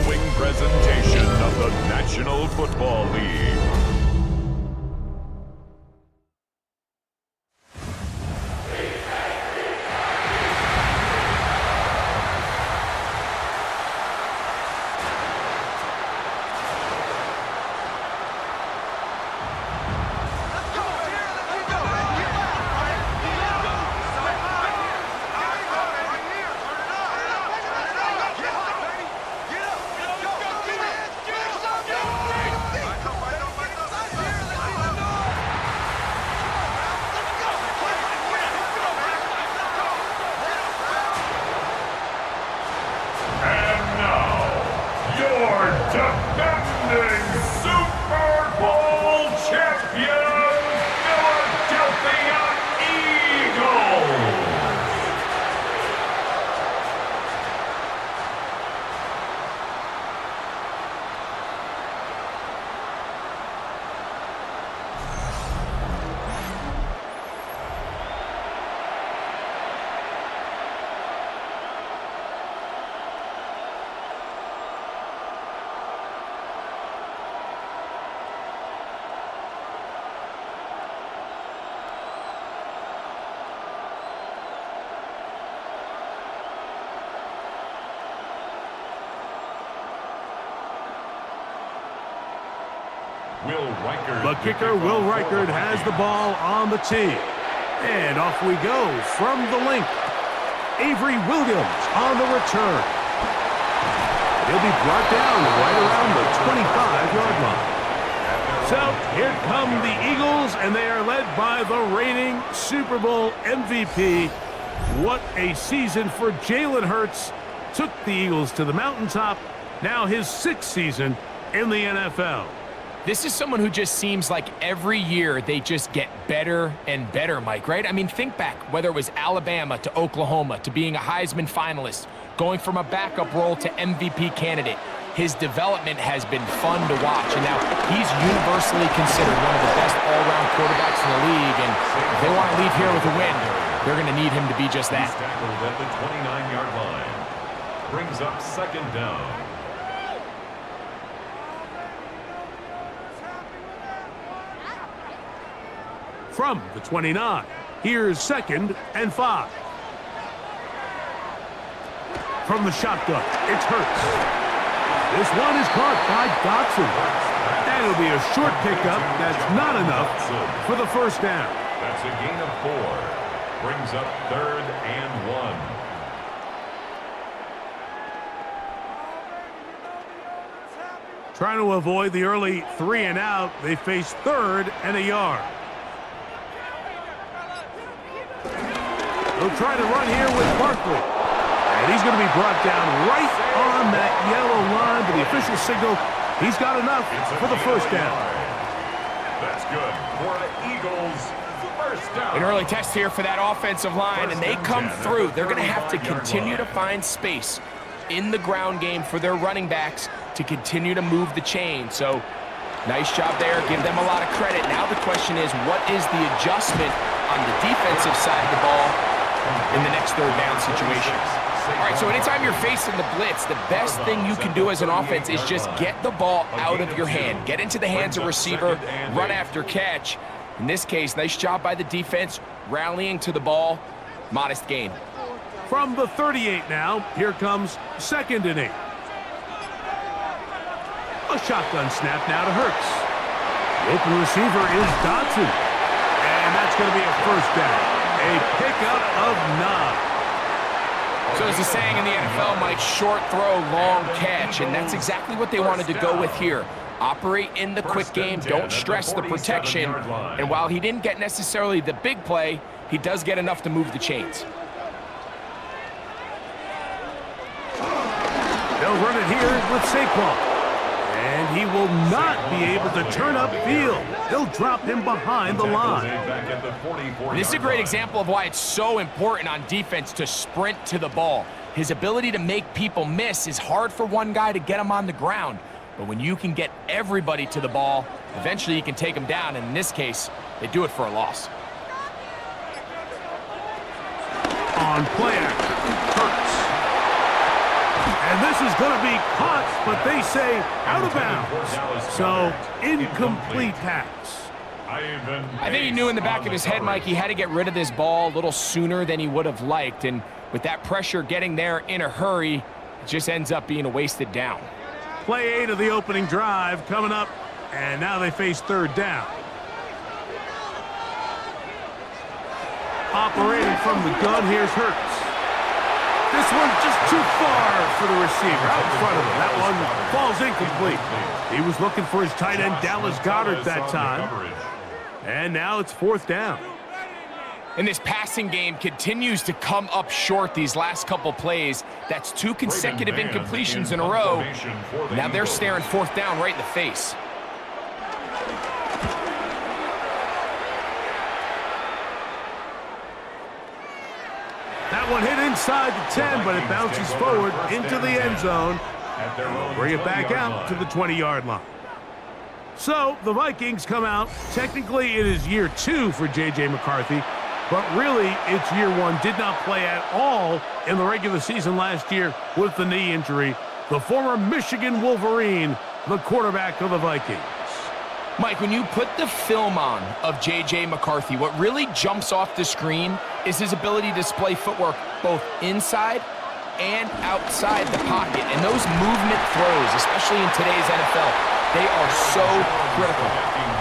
following presentation of the National Football League. Defending Super Bowl champion, Philadelphia Eagles. The kicker, Will Reichard, has the ball on the tee. And off we go from the link. Avery Williams on the return. He'll be brought down right around the 25-yard line. So here come the Eagles, and they are led by the reigning Super Bowl MVP. What a season for Jalen Hurts. Took the Eagles to the mountaintop. Now his 6th season in the NFL. This is someone who just seems like every year they just get better and better, Mike, right? I mean, think back, whether it was Alabama to Oklahoma to being a Heisman finalist, going from a backup role to MVP candidate. His development has been fun to watch, and now he's universally considered one of the best all-around quarterbacks in the league, and if they want to leave here with a win, they're going to need him to be just that. He's tackled at the 29-yard line. Brings up 2nd down. From the 29, here's 2nd and 5. From the shotgun, it's Hurts. This one is caught by Dotson. And it'll be a short pickup. That's not enough for the first down. That's a gain of 4. Brings up 3rd and 1. Trying to avoid the early 3 and out, they face 3rd and a yard. He'll try to run here with Barkley. And he's going to be brought down right on that yellow line, but the official signal, he's got enough for the first down. That's good for the Eagles. First down. An early test here for that offensive line, and they come through. They're going to have to continue to find space in the ground game for their running backs to continue to move the chain. So, nice job there. Give them a lot of credit. Now the question is, what is the adjustment on the defensive side of the ball in the next 3rd down situation? All right, so anytime you're facing the blitz, the best thing you can do as an offense is just get the ball out of your hand. Get into the hands of receiver, run after catch. In this case, nice job by the defense, rallying to the ball. Modest gain. From the 38 now, here comes 2nd and 8. A shotgun snap now to Hurts. The open receiver is Dotson. And that's going to be a first down. A pickup of 9. So as the saying in the NFL, Mike, short throw, long catch, and that's exactly what they wanted to go with here. Operate in the quick game, don't stress the protection, and while he didn't get necessarily the big play, he does get enough to move the chains. They'll run it here with Saquon. And he will not be able to turn upfield. They'll drop him behind the line. This is a great example of why it's so important on defense to sprint to the ball. His ability to make people miss is hard for one guy to get him on the ground. But when you can get everybody to the ball, eventually you can take them down. And in this case, they do it for a loss. On play action, Hurts. And this is going to be caught but they say out of bounds. So, incomplete pass. I think he knew in the back of his head, Mike, he had to get rid of this ball a little sooner than he would have liked. And with that pressure getting there in a hurry, it just ends up being a wasted down. Play 8 of the opening drive coming up, and now they face third down. Operating from the gun, here's Hurts. This one just too far for the receiver out in front of him. That one falls incomplete. He was looking for his tight end, Dallas Goedert, that time. And now it's fourth down. And this passing game continues to come up short these last couple plays. That's 2 consecutive incompletions in a row. Now they're staring fourth down right in the face. That one hit inside the 10, but it bounces forward into the end zone. Bring it back out to the 20-yard line. So, the Vikings come out. Technically, it is year 2 for J.J. McCarthy, but really, it's year 1. Did not play at all in the regular season last year with the knee injury. The former Michigan Wolverine, the quarterback of the Vikings. Mike, when you put the film on of J.J. McCarthy, what really jumps off the screen is his ability to display footwork both inside and outside the pocket. And those movement throws, especially in today's NFL, they are so critical.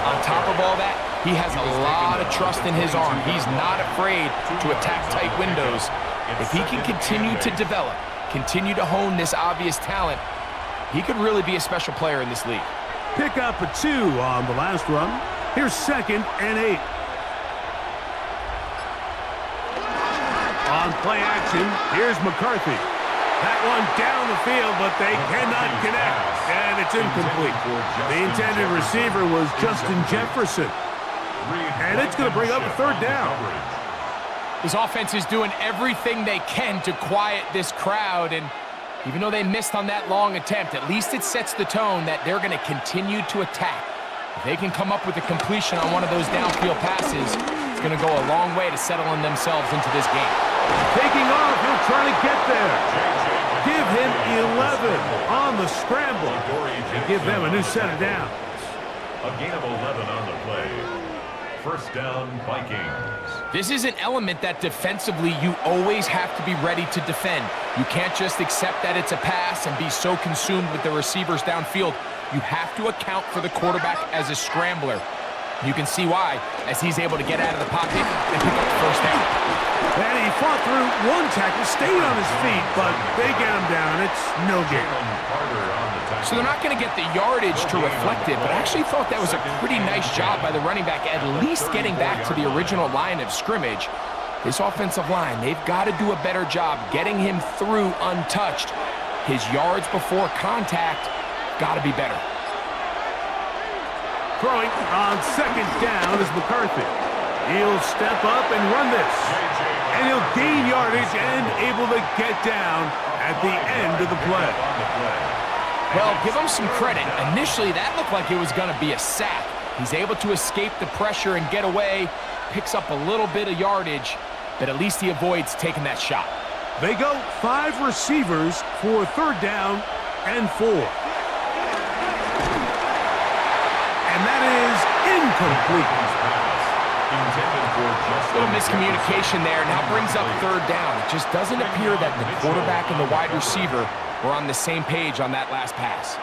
On top of all that, he has a lot of trust in his arm. He's not afraid to attack tight windows. If he can continue to develop, continue to hone this obvious talent, he could really be a special player in this league. Pick up a 2 on the last run. Here's 2nd and 8. On play action, here's McCarthy. That one down the field, but they cannot connect, and it's incomplete. The intended receiver was Justin Jefferson, and it's going to bring up a third down. His offense is doing everything they can to quiet this crowd, and even though they missed on that long attempt, at least it sets the tone that they're going to continue to attack. If they can come up with a completion on one of those downfield passes, it's going to go a long way to settling themselves into this game. Taking off, he'll try to get there. Give him 11 on the scramble and give them a new set of downs. A gain of 11 on the play. First down, Vikings. This is an element that defensively you always have to be ready to defend. You can't just accept that it's a pass and be so consumed with the receivers downfield. You have to account for the quarterback as a scrambler. You can see why, as he's able to get out of the pocket and pick up the first down. And he fought through one tackle, stayed on his feet, but they get him down. It's no gain. So they're not going to get the yardage to reflect it, but I actually thought that was a pretty nice job by the running back, at least getting back to the original line of scrimmage. This offensive line, they've got to do a better job getting him through untouched. His yards before contact got to be better. Throwing on 2nd down is McCarthy. He'll step up and run this. And he'll gain yardage and able to get down at the end of the play. Well, give him some credit. Initially, that looked like it was going to be a sack. He's able to escape the pressure and get away, picks up a little bit of yardage, but at least he avoids taking that shot. They go 5 receivers for 3rd down and 4. And that is incomplete. A little miscommunication there. Now brings up 3rd down. It just doesn't appear that the quarterback and the wide receiver were on the same page on that last pass.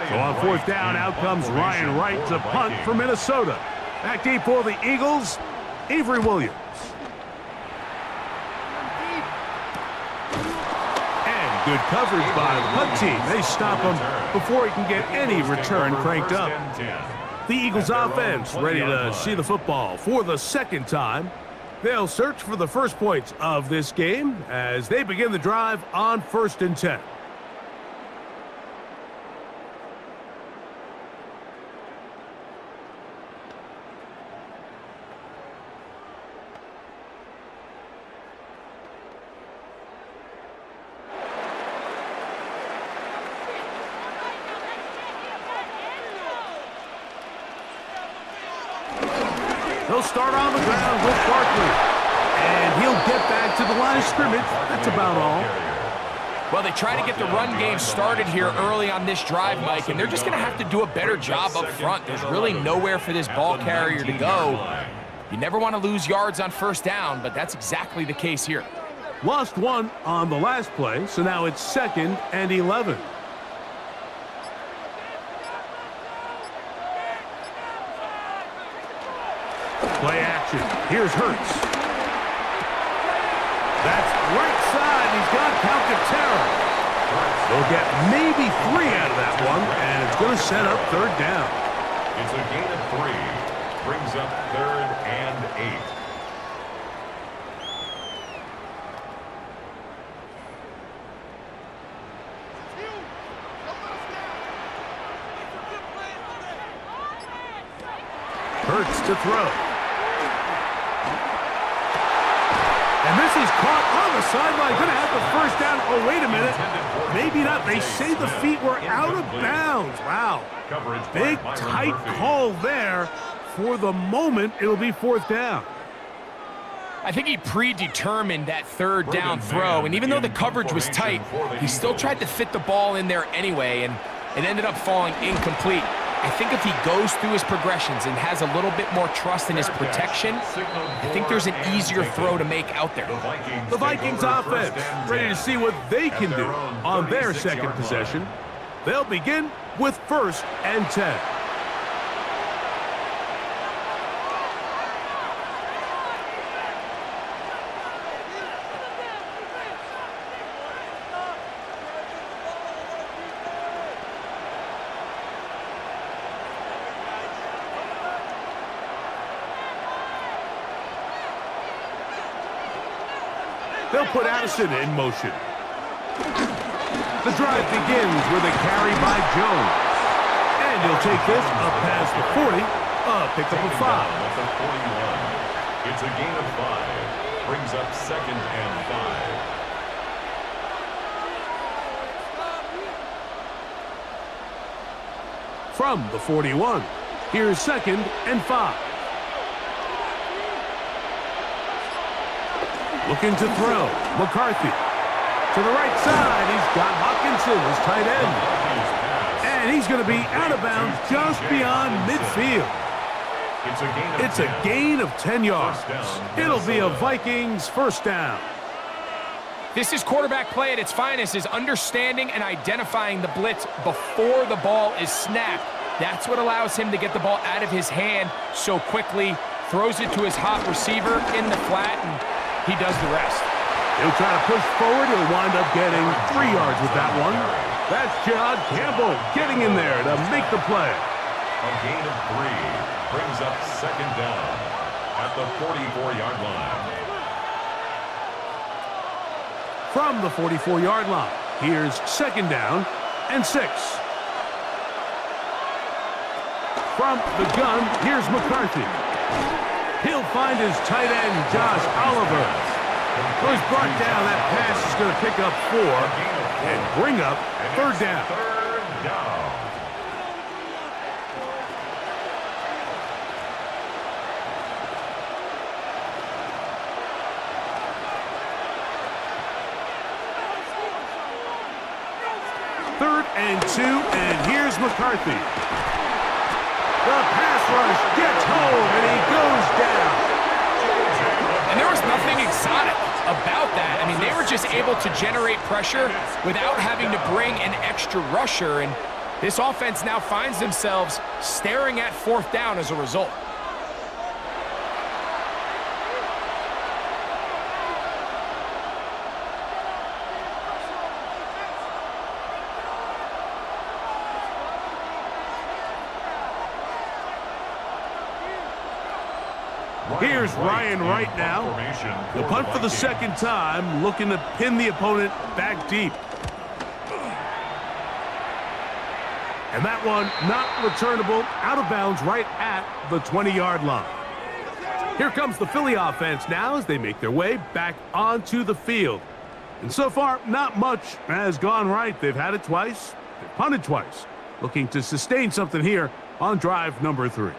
So on 4th down, out comes Ryan Wright to punt for Minnesota. Back deep for the Eagles, Avery Williams. And good coverage by the punt team. They stop him before he can get any return cranked up. The Eagles offense ready to see the football for the 2nd time. They'll search for the first points of this game as they begin the drive on 1st and 10. They'll They'll start on the ground with Barkley. And he'll get back to the line of scrimmage. That's about all. Well, they try to get the run game started here early on this drive, Mike, and they're just going to have to do a better job up front. There's really nowhere for this ball carrier to go. You never want to lose yards on first down, but that's exactly the case here. Lost one on the last play, so now it's 2nd and 11. Play action. Here's Hurts. That's right side. He's got counter terror. They'll get maybe 3 out of that one, and it's going to set up 3rd down. It's a gain of 3. Brings up 3rd and 8. Hurts to throw. And this is caught on the sideline. Going to have the 1st down. Oh, wait a minute. Maybe not. They say the feet were out of bounds. Wow. Big, tight call there. For the moment, it'll be 4th down. I think he predetermined that 3rd down throw, and even though the coverage was tight, he still tried to fit the ball in there anyway, and it ended up falling incomplete. I think if he goes through his progressions and has a little bit more trust in his protection, I think there's an easier throw to make out there. The Vikings offense ready to see what they can do on their 2nd possession. They'll begin with 1st and 10. They'll put Addison in motion. The drive begins with a carry by Jones. And he'll take this up past the 40, pick up a 5. It's a gain of 5. Brings up 2nd and 5. From the 41, here's 2nd and 5. Looking to throw. McCarthy. To the right side, he's got Hawkinson as tight end. And he's going to be out of bounds just beyond midfield. It's a gain of 10 yards. It'll be a Vikings 1st down. This is quarterback play at its finest, is understanding and identifying the blitz before the ball is snapped. That's what allows him to get the ball out of his hand so quickly, throws it to his hot receiver in the flat, and he does the rest. He'll try to push forward. He'll wind up getting 3 yards with that one. That's John Campbell getting in there to make the play. A gain of 3 brings up 2nd down at the 44-yard line. From the 44-yard line, here's 2nd down and 6. From the gun, here's McCarthy. He'll find his tight end, Josh Oliver. He's brought down. That pass is going to pick up 4 and bring up 3rd down. 3rd down. Third and 2, and here's McCarthy. The pass rush gets home, and he goes down. And there was nothing exotic about that. I mean, they were just able to generate pressure without having to bring an extra rusher, and this offense now finds themselves staring at 4th down as a result. Here's Ryan Wright now. The punt for the 2nd time, looking to pin the opponent back deep. And that one not returnable, out of bounds right at the 20-yard line. Here comes the Philly offense now as they make their way back onto the field. And so far, not much has gone right. They've had it twice, they've punted twice. Looking to sustain something here on drive number 3.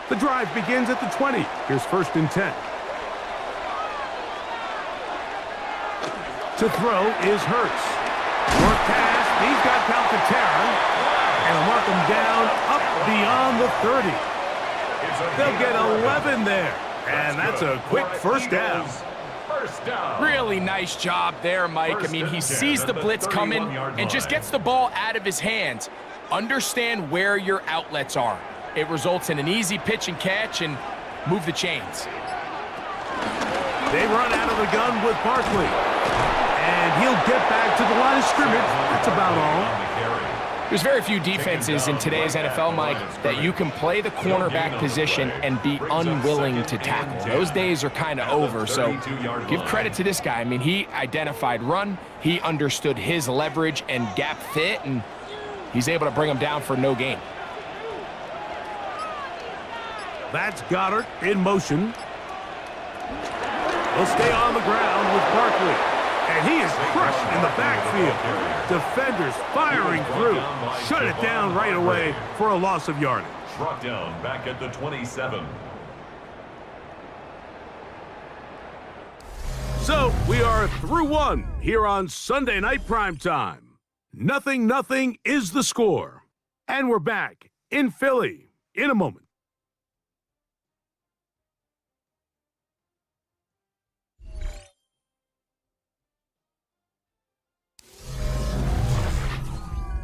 The drive begins at the 20. Here's 1st and 10. To throw is Hurts. Short pass. He's got Calcaterra. And he'll mark him down up beyond the 30. They'll get 11 there. And that's a quick first down. Really nice job there, Mike. I mean, he sees the blitz coming and just gets the ball out of his hands. Understand where your outlets are. It results in an easy pitch and catch and move the chains. They run out of the gun with Barkley. And he'll get back to the line of scrimmage. That's about all. There's very few defenses in today's NFL, Mike, that you can play the cornerback position and be unwilling to tackle. Those days are kind of over, so give credit to this guy. I mean, he identified run, he understood his leverage and gap fit, and he's able to bring him down for no gain. That's Goddard in motion. He'll stay on the ground with Barkley. And he is crushed in the backfield. Defenders firing through. Shut it down right away for a loss of yardage. Brought down back at the 27. So we are through one here on Sunday Night Primetime. 0-0 is the score. And we're back in Philly in a moment.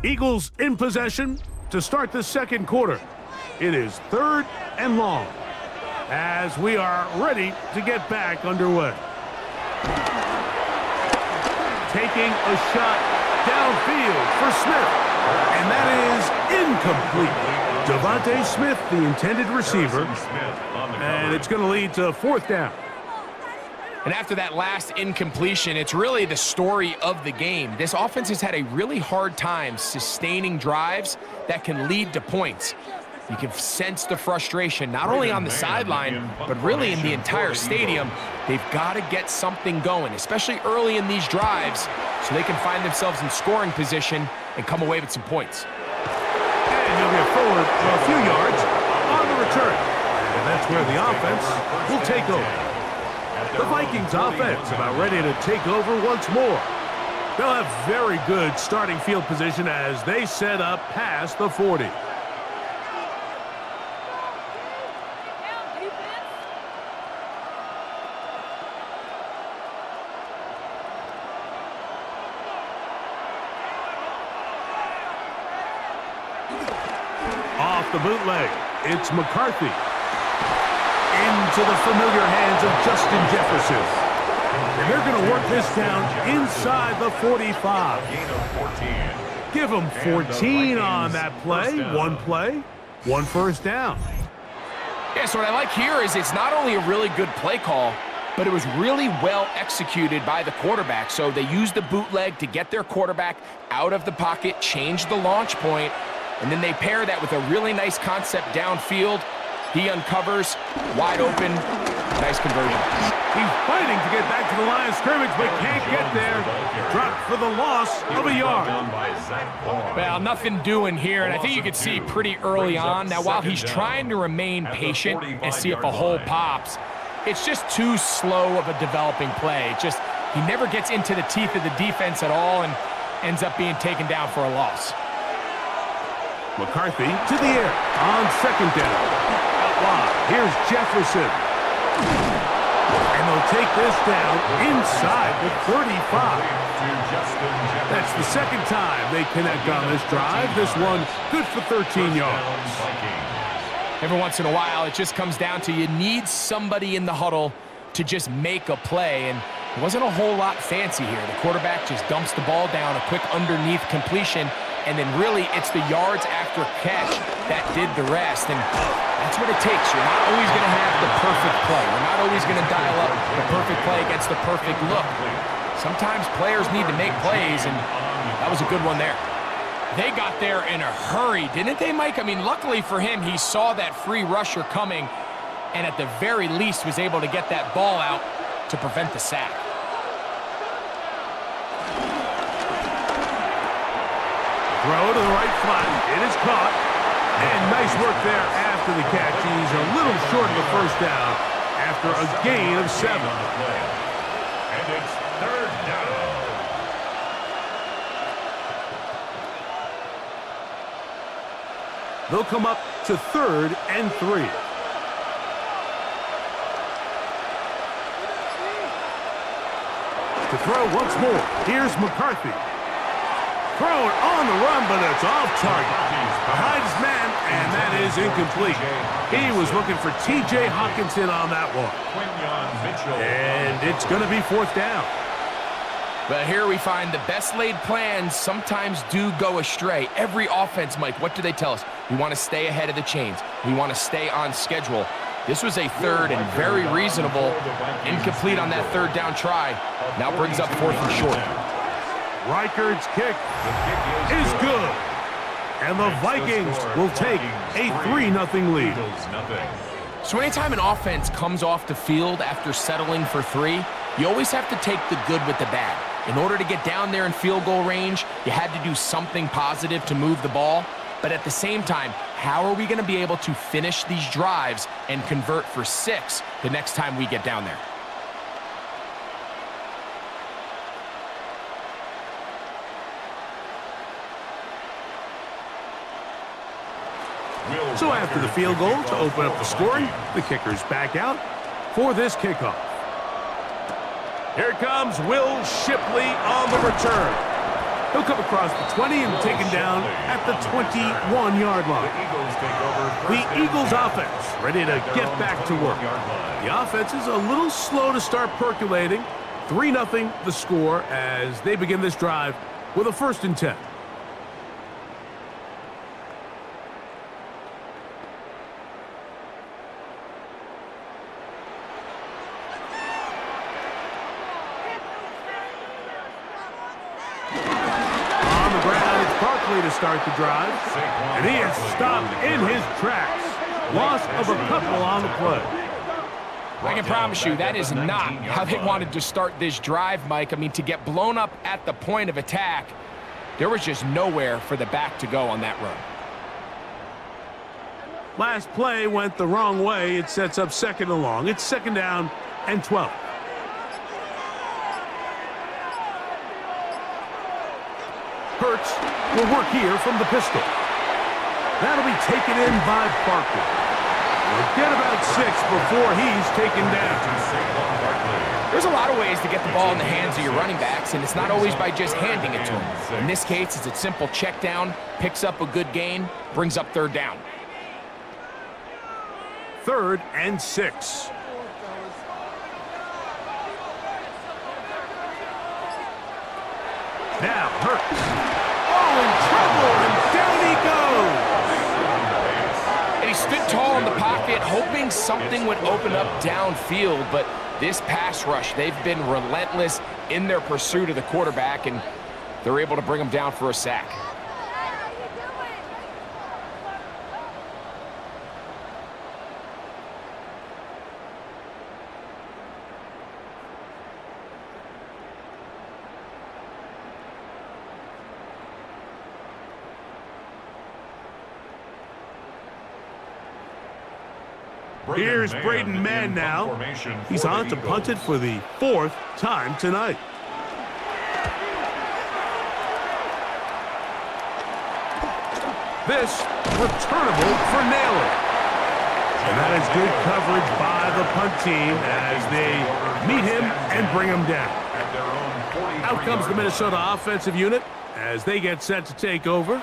Eagles in possession to start the second quarter. It is 3rd and long as we are ready to get back underway. Taking a shot downfield for Smith, and that is incomplete. Devontae Smith, the intended receiver, and it's going to lead to 4th down. And after that last incompletion, it's really the story of the game. This offense has had a really hard time sustaining drives that can lead to points. You can sense the frustration, not only on the sideline, but really in the entire stadium. They've got to get something going, especially early in these drives, so they can find themselves in scoring position and come away with some points. And he'll get forward a few yards on the return. And that's where the offense will take over. The Vikings offense about ready to take over once more. They'll have very good starting field position as they set up past the 40. Off the bootleg, it's McCarthy. Into the familiar hands of Justin Jefferson. And they're going to work this down inside the 45. Give them 14 on that play. One first down. Yeah, so what I like here is it's not only a really good play call, but it was really well executed by the quarterback. So they used the bootleg to get their quarterback out of the pocket, change the launch point, and then they pair that with a really nice concept downfield. He uncovers, wide open, nice conversion. He's fighting to get back to the line of scrimmage, but can't get there. Dropped for the loss of a yard. Well, nothing doing here, and I think you could see pretty early on. Now, while he's trying to remain patient and see if a hole pops, it's just too slow of a developing play. He never gets into the teeth of the defense at all and ends up being taken down for a loss. McCarthy to the air on 2nd down. Here's Jefferson. And they'll take this down inside the 35. That's the second time they connect on this drive. This one good for 13 yards. Every once in a while, it just comes down to you need somebody in the huddle to just make a play. And it wasn't a whole lot fancy here. The quarterback just dumps the ball down, a quick underneath completion, and then really it's the yards after catch that did the rest. And that's what it takes. You're not always going to have the perfect play. You're not always going to dial up the perfect play against the perfect look. Sometimes players need to make plays, and that was a good one there. They got there in a hurry, didn't they, Mike? I mean, luckily for him, he saw that free rusher coming, and at the very least was able to get that ball out to prevent the sack. Throw to the right flat. It is caught. And nice work there after after the catch. He's a little short of the first down after a gain of 7. And it's third down. They'll come up to 3rd and 3. To throw once more, here's McCarthy. Throw it on the run, but it's off target. Behind his man, and that is incomplete. He was looking for T.J. Hawkinson on that one. And it's going to be 4th down. But here we find the best laid plans sometimes do go astray. Every offense, Mike, what do they tell us? We want to stay ahead of the chains. We want to stay on schedule. This was a 3rd and very reasonable. Incomplete on that 3rd down try. Now brings up 4th and short. Reichard's kick is good. And the Vikings will take a 3-0 lead. So anytime an offense comes off the field after settling for 3, you always have to take the good with the bad. In order to get down there in field goal range, you had to do something positive to move the ball. But at the same time, how are we going to be able to finish these drives and convert for 6 the next time we get down there? So after the field goal to open up the scoring, the kicker's back out for this kickoff. Here comes Will Shipley on the return. He'll come across the 20 and taken down at the 21-yard line. The Eagles offense ready to get back to work. The offense is a little slow to start percolating. 3-0 the score as they begin this drive with a 1st and 10. To start the drive, and he is stopped in his tracks. Loss of a couple on the play. I can promise you that is not how they wanted to start this drive, Mike. I mean, to get blown up at the point of attack, there was just nowhere for the back to go on that run. Last play went the wrong way. It sets up 2nd and long. It's 2nd down and 12. Hurts will work here from the pistol. That'll be taken in by Barkley. We'll get about 6 before he's taken down. There's a lot of ways to get the ball in the hands of your running backs, and it's not always by just handing it to them. In this case, it's a simple check down, picks up a good gain, brings up 3rd down. 3rd and 6. Now Hurts. Oh, in trouble, and down he goes. And he stood tall in the pocket, hoping something would open up downfield, but this pass rush, they've been relentless in their pursuit of the quarterback, and they're able to bring him down for a sack. Here's Braden Mann now. He's on to punt it for the 4th time tonight. This returnable for Naylor. And that is good coverage by the punt team as they meet him and bring him down. Out comes the Minnesota offensive unit as they get set to take over.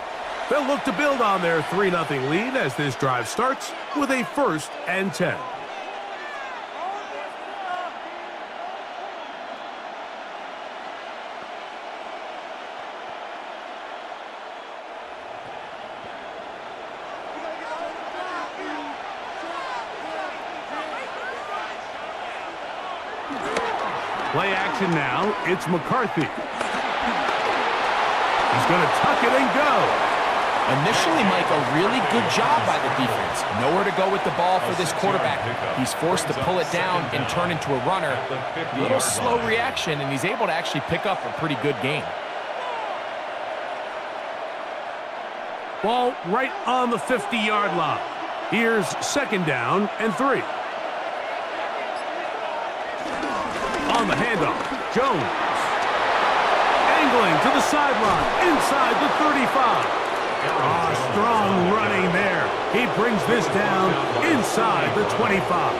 They'll look to build on their 3-0 lead as this drive starts with a 1st and 10. Play action now. It's McCarthy. He's going to tuck it and go. Initially, Mike, a really good job by the defense. Nowhere to go with the ball for this quarterback. He's forced to pull it down and turn into a runner. A little slow reaction, and he's able to actually pick up a pretty good gain. Ball right on the 50-yard line. Here's 2nd down and 3. On the handoff, Jones. Angling to the sideline, inside the 35. Strong running there. He brings this down inside the 25.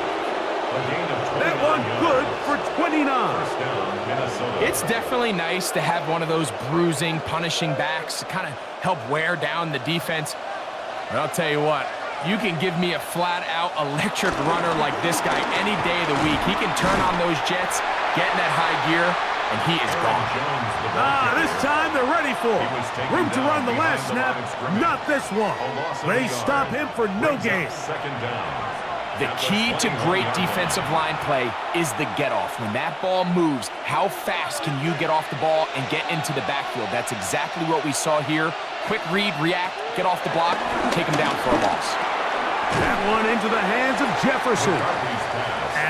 That one good for 29. It's definitely nice to have one of those bruising, punishing backs to kind of help wear down the defense. But I'll tell you what, you can give me a flat-out electric runner like this guy any day of the week. He can turn on those jets, get in that high gear, and he is gone. This time they're ready for it. Room to run the last snap, not this one. They stop him for no gain. The key to great defensive line play is the get-off. When that ball moves, how fast can you get off the ball and get into the backfield? That's exactly what we saw here. Quick read, react, get off the block, take him down for a loss. That one into the hands of Jefferson.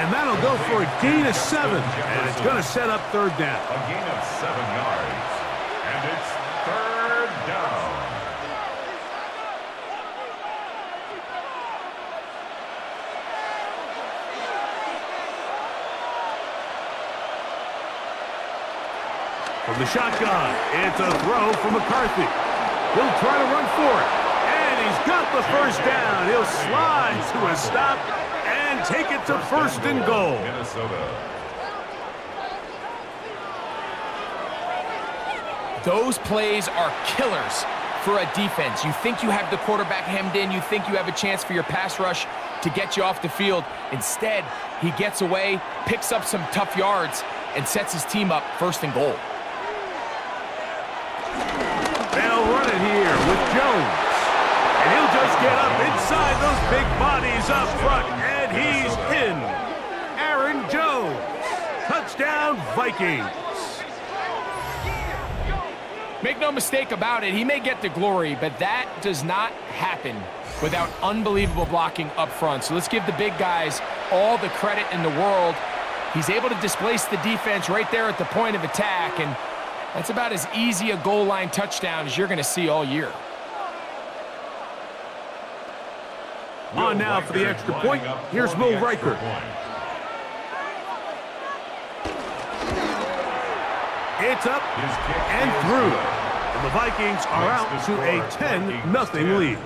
And that'll go for a gain of 7. And it's going to set up 3rd down. A gain of 7 yards. And it's 3rd down. From the shotgun, it's a throw from McCarthy. He'll try to run for it. And he's got the 1st down. He'll slide to a stop and take it to 1st and goal. Minnesota. Those plays are killers for a defense. You think you have the quarterback hemmed in. You think you have a chance for your pass rush to get you off the field. Instead, he gets away, picks up some tough yards, and sets his team up 1st and goal. They'll run it here with Jones. And he'll just get up inside those big bodies up front, and he's in. Aaron Jones. Touchdown, Vikings. Make no mistake about it, he may get the glory, but that does not happen without unbelievable blocking up front. So let's give the big guys all the credit in the world. He's able to displace the defense right there at the point of attack, and that's about as easy a goal line touchdown as you're going to see all year. On now for the extra point. Here's Will Riker. It's up and through. And the Vikings are out to a 10-0 lead.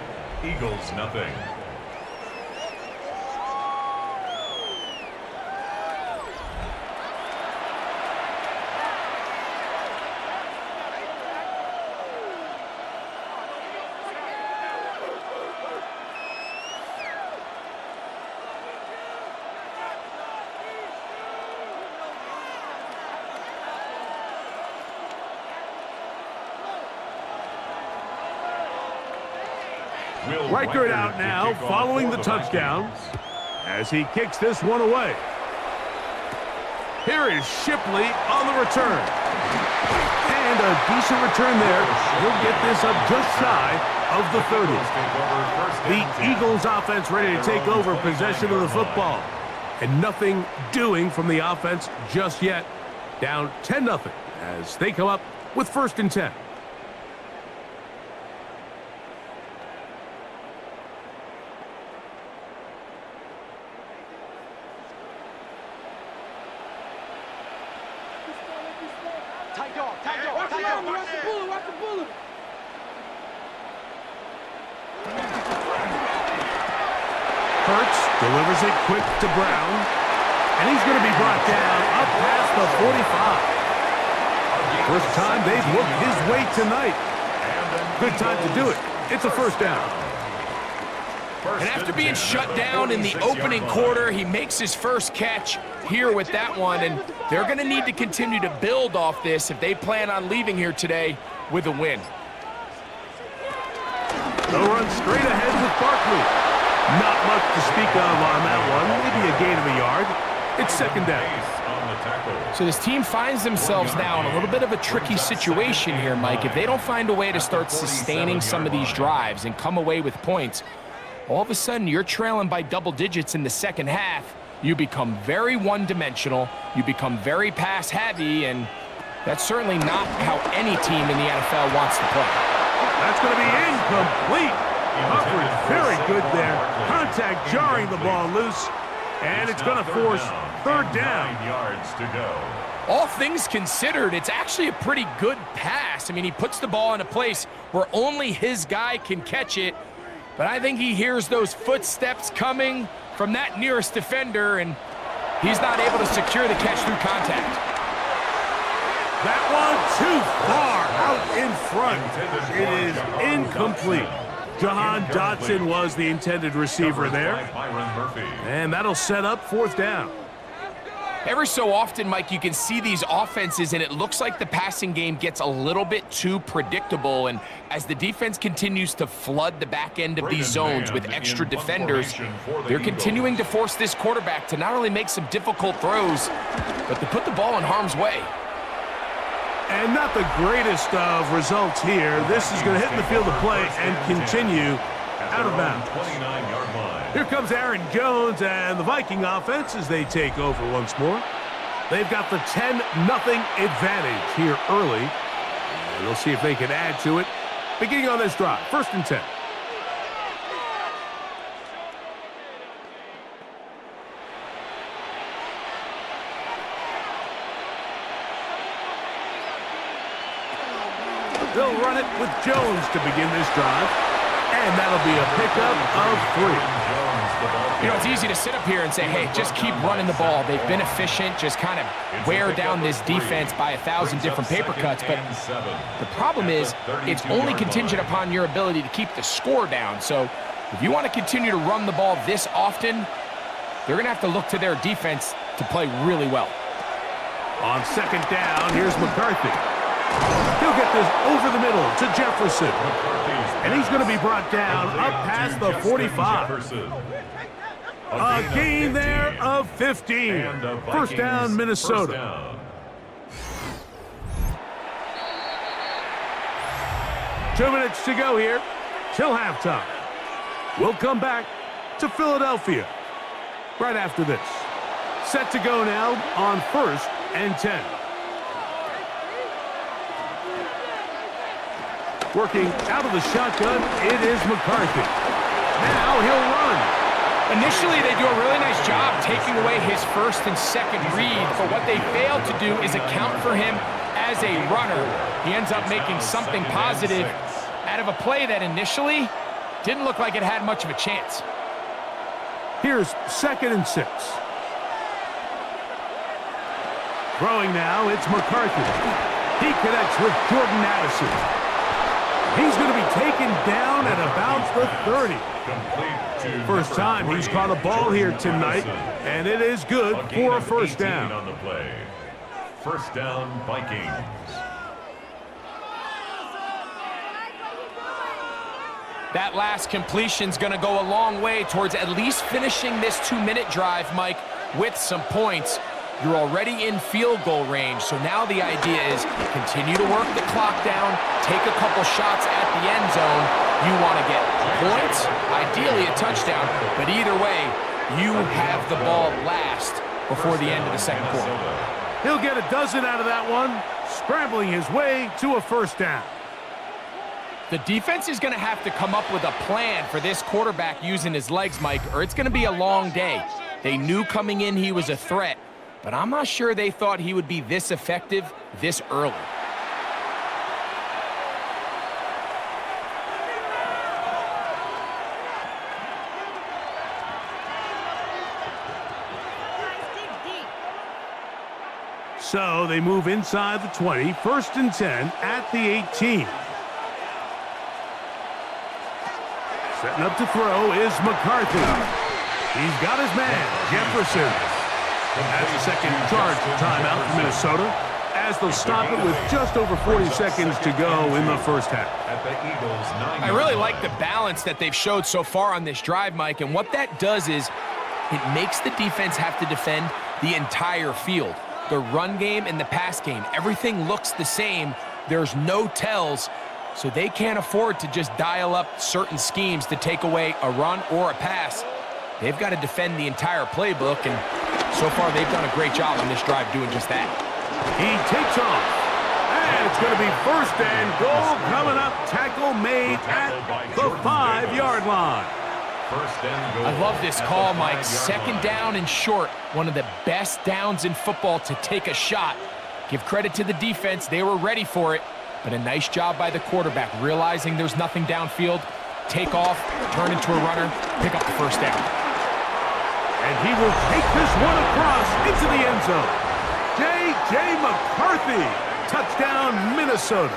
Eagles nothing. Riker out now following the touchdown as he kicks this one away. Here is Shipley on the return. And a decent return there. He'll get this up just shy of the 30. The Eagles offense ready to take over possession of the football. And nothing doing from the offense just yet. Down 10-0 as they come up with 1st and 10. Delivers it quick to Brown. And he's going to be brought down up past the 45. First time they've looked his way tonight. Good time to do it. It's a 1st down. And after being shut down in the opening quarter, he makes his first catch here with that one. And they're going to need to continue to build off this if they plan on leaving here today with a win. They'll run straight ahead with Barkley. Not much to speak of on that one. Maybe a gain of a yard. It's 2nd down. So this team finds themselves now in a little bit of a tricky situation here, Mike. If they don't find a way to start sustaining some of these drives and come away with points, all of a sudden you're trailing by double digits in the 2nd half. You become very one-dimensional. You become very pass-heavy, and that's certainly not how any team in the NFL wants to play. That's going to be incomplete. Coverage very good there. Contact jarring the ball loose. And it's going to force third down. 9 yards to go. All things considered, it's actually a pretty good pass. I mean, he puts the ball in a place where only his guy can catch it. But I think he hears those footsteps coming from that nearest defender, and he's not able to secure the catch through contact. That one too far out in front. It is incomplete. Jahan Dotson was the intended receiver there. And that'll set up fourth down. Every so often, Mike, you can see these offenses, and it looks like the passing game gets a little bit too predictable. And as the defense continues to flood the back end of these zones with extra defenders, they're continuing to force this quarterback to not only make some difficult throws, but to put the ball in harm's way. And not the greatest of results here. This is going to hit in the field of play and continue out of bounds. 29-yard line. Here comes Aaron Jones and the Viking offense as they take over once more. They've got the 10-0 advantage here early. And we'll see if they can add to it. Beginning on this drive, 1st and 10. They'll run it with Jones to begin this drive. And that'll be a pickup of 3. You know, it's easy to sit up here and say, hey, just keep running the ball. They've been efficient, just kind of wear down this defense by 1,000 different paper cuts. But the problem is it's only contingent upon your ability to keep the score down. So if you want to continue to run the ball this often, they're going to have to look to their defense to play really well. On 2nd down, here's McCarthy. He'll get this over the middle to Jefferson. And he's going to be brought down up past the 45. A gain there of 15. 1st down, Minnesota. 2 minutes to go here till halftime. We'll come back to Philadelphia right after this. Set to go now on 1st and 10. Working out of the shotgun, it is McCarthy. Now he'll run. Initially, they do a really nice job taking away his 1st and 2nd read, but what they fail to do is account for him as a runner. He ends up making something positive out of a play that initially didn't look like it had much of a chance. Here's 2nd and 6. Throwing now, it's McCarthy. He connects with Jordan Addison. He's going to be taken down at about the 30. First time he's caught a ball here tonight, and it is good for a 1st down. On the play. 1st down, Vikings. That last completion's going to go a long way towards at least finishing this 2-minute drive, Mike, with some points. You're already in field goal range, so now the idea is continue to work the clock down, take a couple shots at the end zone. You want to get points, ideally a touchdown, but either way, you have the ball last before the end of the 2nd quarter. He'll get a dozen out of that one, scrambling his way to a 1st down. The defense is going to have to come up with a plan for this quarterback using his legs, Mike, or it's going to be a long day. They knew coming in he was a threat, but I'm not sure they thought he would be this effective this early. So they move inside the 20, 1st and 10 at the 18. Setting up to throw is McCarthy. He's got his man, Jefferson. That's the 2nd charge timeout for Minnesota, as they'll stop it with just over 40 seconds to go in the 1st half. I really like the balance that they've showed so far on this drive, Mike, and what that does is it makes the defense have to defend the entire field. The run game and the pass game, everything looks the same. There's no tells, so they can't afford to just dial up certain schemes to take away a run or a pass. They've got to defend the entire playbook, and so far they've done a great job on this drive doing just that. He takes off, and it's going to be 1st and goal coming up, tackled tackle made at the 5-yard line. First and goal. I love this call, Mike. 5-yard Second line. down and short. One of the best downs in football to take a shot. Give credit to the defense. They were ready for it. But a nice job by the quarterback, realizing there's nothing downfield. Take off, turn into a runner, pick up the first down. And he will take this one across into the end zone. J.J. McCarthy, touchdown Minnesota.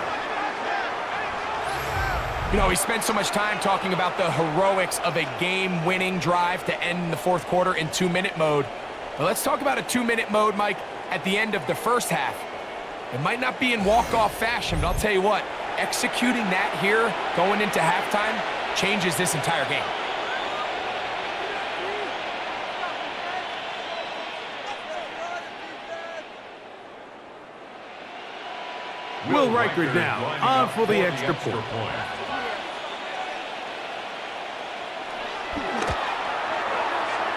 You know, he spent so much time talking about the heroics of a game-winning drive to end the fourth quarter in 2-minute mode. But let's talk about a 2-minute mode, Mike, at the end of the first half. It might not be in walk-off fashion, but I'll tell you what, executing that here going into halftime changes this entire game. Will Reichard now on for the extra point.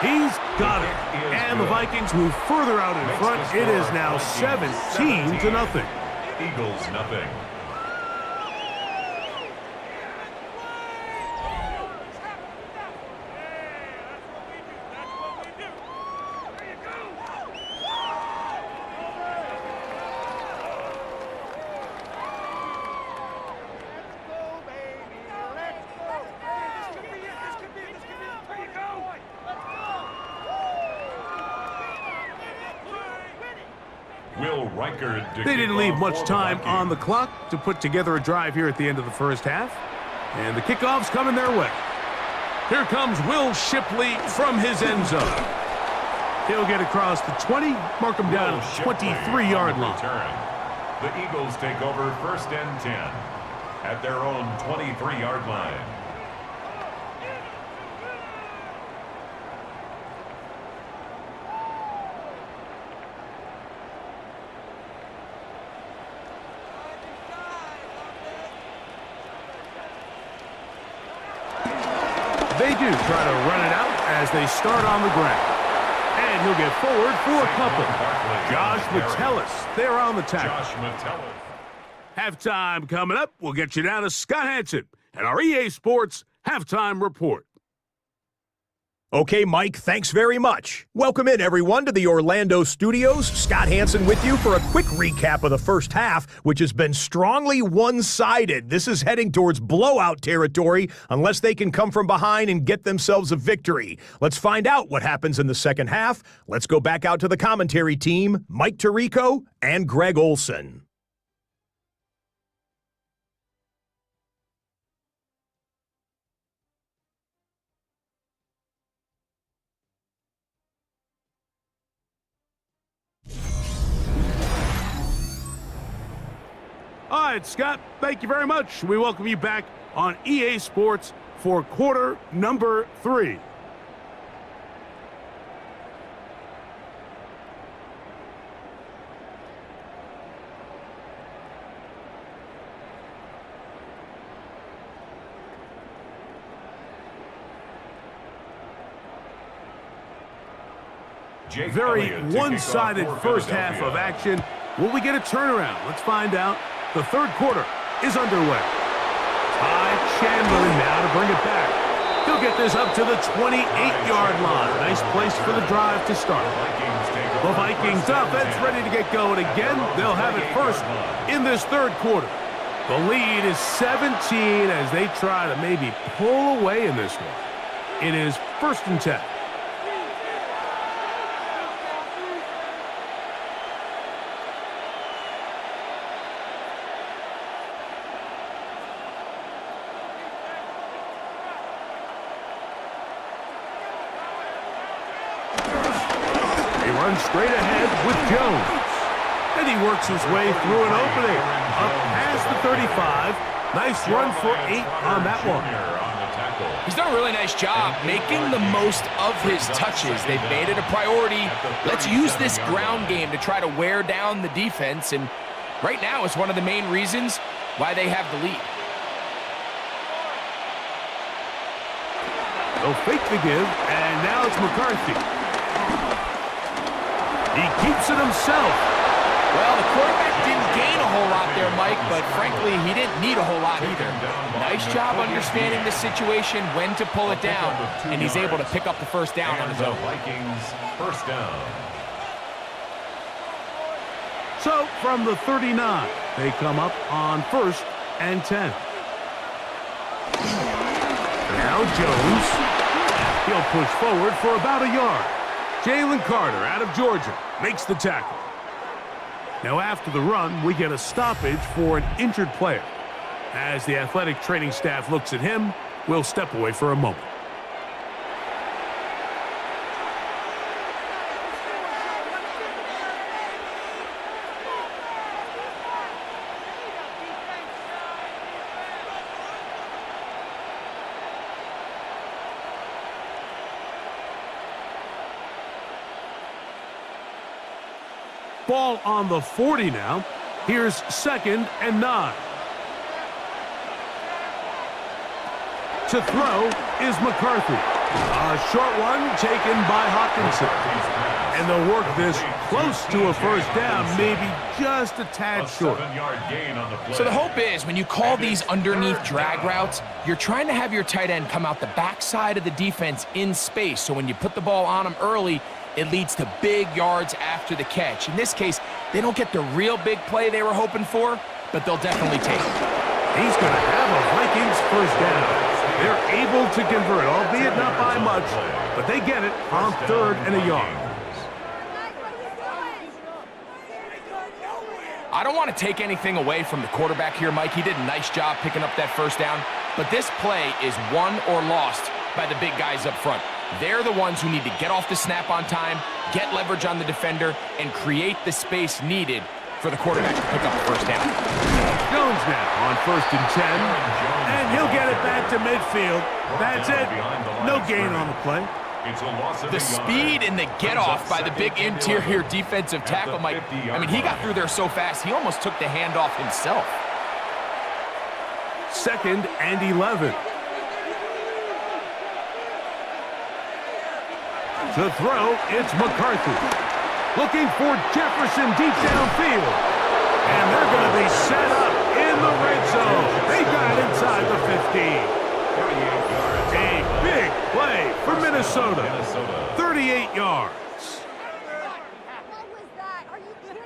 He's got it. And the Vikings move further out in front. It is now 17-0. Eagles nothing. They didn't leave much time on the clock to put together a drive here at the end of the first half. And the kickoff's coming their way. Here comes Will Shipley from his end zone. He'll get across the 20, mark him down at the 23-yard line. The Eagles take over first and 10 at their own 23-yard line. They do try to run it out as they start on the ground. And he'll get forward for a couple. Josh Metellus there on the tackle. Halftime coming up. We'll get you down to Scott Hansen and our EA Sports Halftime Report. Okay, Mike, thanks very much. Welcome in, everyone, to the Orlando studios. Scott Hansen with you for a quick recap of the first half, which has been strongly one-sided. This is heading towards blowout territory unless they can come from behind and get themselves a victory. Let's find out what happens in the second half. Let's go back out to the commentary team, Mike Tirico and Greg Olson. All right, Scott, thank you very much. We welcome you back on EA Sports for quarter number 3. Very one-sided first half of action. Will we get a turnaround? Let's find out. The third quarter is underway. Ty Chandler now to bring it back. He'll get this up to the 28-yard line. Nice place for the drive to start. The Vikings offense ready to get going again. They'll have it first in this third quarter. The lead is 17 as they try to maybe pull away in this one. It is first and 10. Straight ahead with Jones. And he works his way through an opening. Up past the 35. Nice run for 8 on that one. He's done a really nice job making the most of his touches. They've made it a priority. Let's use this ground game to try to wear down the defense. And right now is one of the main reasons why they have the lead. They'll fake the give. And now it's McCarthy. He keeps it himself. Well, the quarterback didn't gain a whole lot there, Mike, but frankly, he didn't need a whole lot either. nice job understanding the situation, when to pull it down, and he's able to pick up the first down on his own. Vikings first down. So from the 39, they come up on 1st and 10. Now Jones. He'll push forward for about a yard. Jalen Carter out of Georgia makes the tackle. Now after the run, we get a stoppage for an injured player. As the athletic training staff looks at him, we'll step away for a moment. Ball on the 40 now. Here's 2nd and 9. To throw is McCarthy. A short one taken by Hawkinson. And they'll work this close to a first down, maybe just a tad short. So the hope is when you call these underneath drag routes, you're trying to have your tight end come out the backside of the defense in space. So when you put the ball on him early, it leads to big yards after the catch. In this case, they don't get the real big play they were hoping for, but they'll definitely take it. He's going to have a Vikings first down. They're able to convert, albeit not by much, but they get it on 3rd and a yard. I don't want to take anything away from the quarterback here, Mike. He did a nice job picking up that first down, but this play is won or lost by the big guys up front. They're the ones who need to get off the snap on time, get leverage on the defender, and create the space needed for the quarterback to pick up the first down. Jones now on 1st and 10, and he'll get it back to midfield. That's it. No gain on the play. The speed and the get-off by the big interior defensive tackle, Mike. I mean, he got through there so fast, he almost took the handoff himself. 2nd and 11. To throw, it's McCarthy. Looking for Jefferson deep downfield. And they're going to be set up in the red zone. They got it inside the 15. A big play for Minnesota. 38 yards. What was that? Are you kidding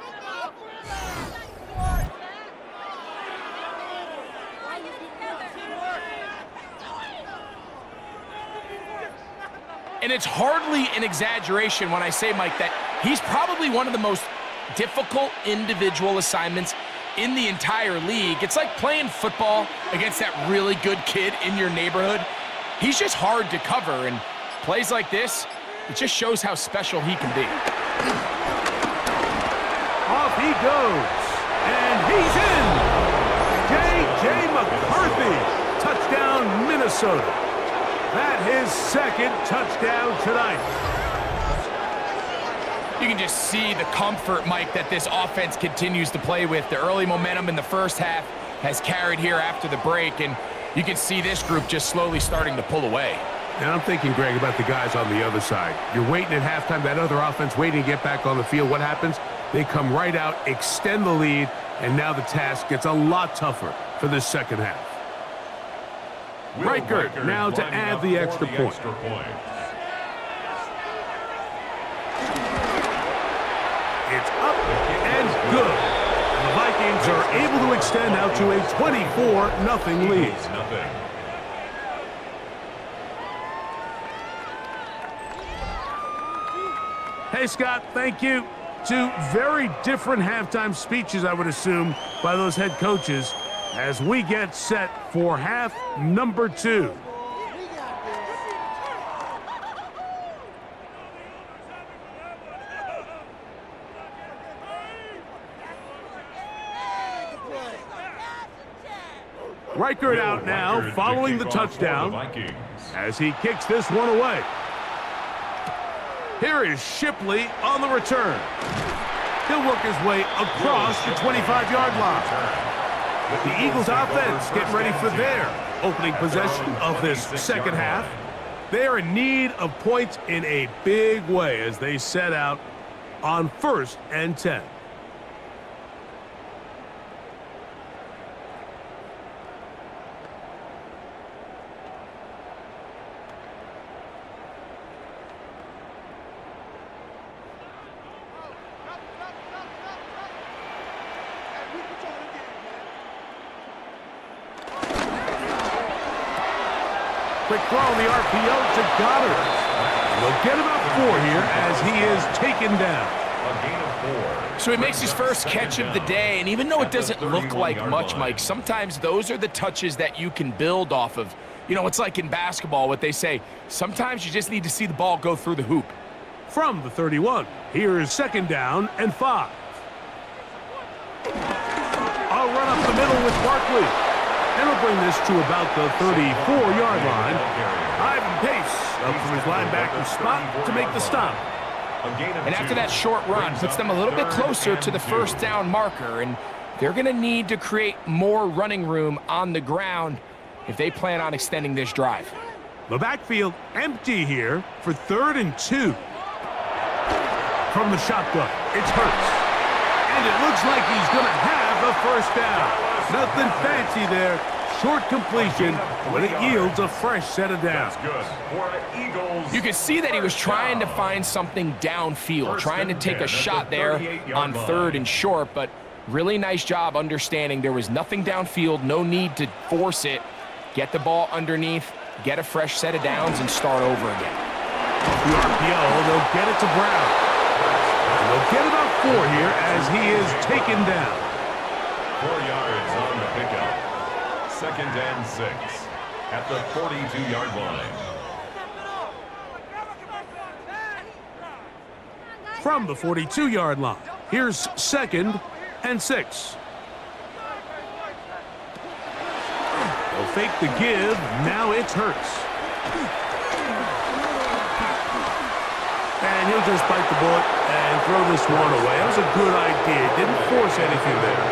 And it's hardly an exaggeration when I say, Mike, that he's probably one of the most difficult individual assignments in the entire league. It's like playing football against that really good kid in your neighborhood. He's just hard to cover, and plays like this, it just shows how special he can be. Off he goes, and he's in. J.J. McCarthy, touchdown Minnesota. That his 2nd touchdown tonight. You can just see the comfort, Mike, that this offense continues to play with. The early momentum in the first half has carried here after the break, and you can see this group just slowly starting to pull away. And I'm thinking, Greg, about the guys on the other side. You're waiting at halftime, that other offense waiting to get back on the field. What happens? They come right out, extend the lead, and now the task gets a lot tougher for this second half. Riker now to add the extra point. It's up and good. The Vikings are able to extend out to a 24-0 lead. Hey, Scott, thank you. Two very different halftime speeches, I would assume, by those head coaches as we get set for half number 2. Reichert out now, following the touchdown, as he kicks this one away. Here is Shipley on the return. He'll work his way across the 25-yard line. The Eagles offense getting ready for their opening possession of this second half. They are in need of points in a big way as they set out on 1st and 10. Quick throw on the RPO to Goddard. And they'll get about 4 here as he is taken down. A gain of 4. So he makes his first catch of the day, and even though it doesn't look like much, Mike, sometimes those are the touches that you can build off of. You know, it's like in basketball, what they say, sometimes you just need to see the ball go through the hoop. From the 31, here's 2nd down and 5. I'll run up the middle with Barkley. And he'll bring this to about the 34-yard line. Ivan Pace up from his linebacker spot to make the stop. And after that short run, puts them a little bit closer to the 1st down marker, and they're going to need to create more running room on the ground if they plan on extending this drive. The backfield empty here for 3rd and 2. From the shotgun, it's Hurts. And it looks like he's going to have a 1st down. Nothing fancy there. Short completion, but it yields a fresh set of downs. You could see that he was trying to find something downfield, trying to take a shot there on 3rd and short, but really nice job understanding there was nothing downfield, no need to force it. Get the ball underneath, get a fresh set of downs, and start over again. The RPO, they'll get it to Brown. And they'll get about 4 here as he is taken down. 4 yards on the pickup. 2nd and 6 at the 42-yard line. From the 42-yard line, here's 2nd and 6. They'll fake the give. Now it's Hurts. And he'll just bite the bullet and throw this one away. That was a good idea. Didn't force anything there.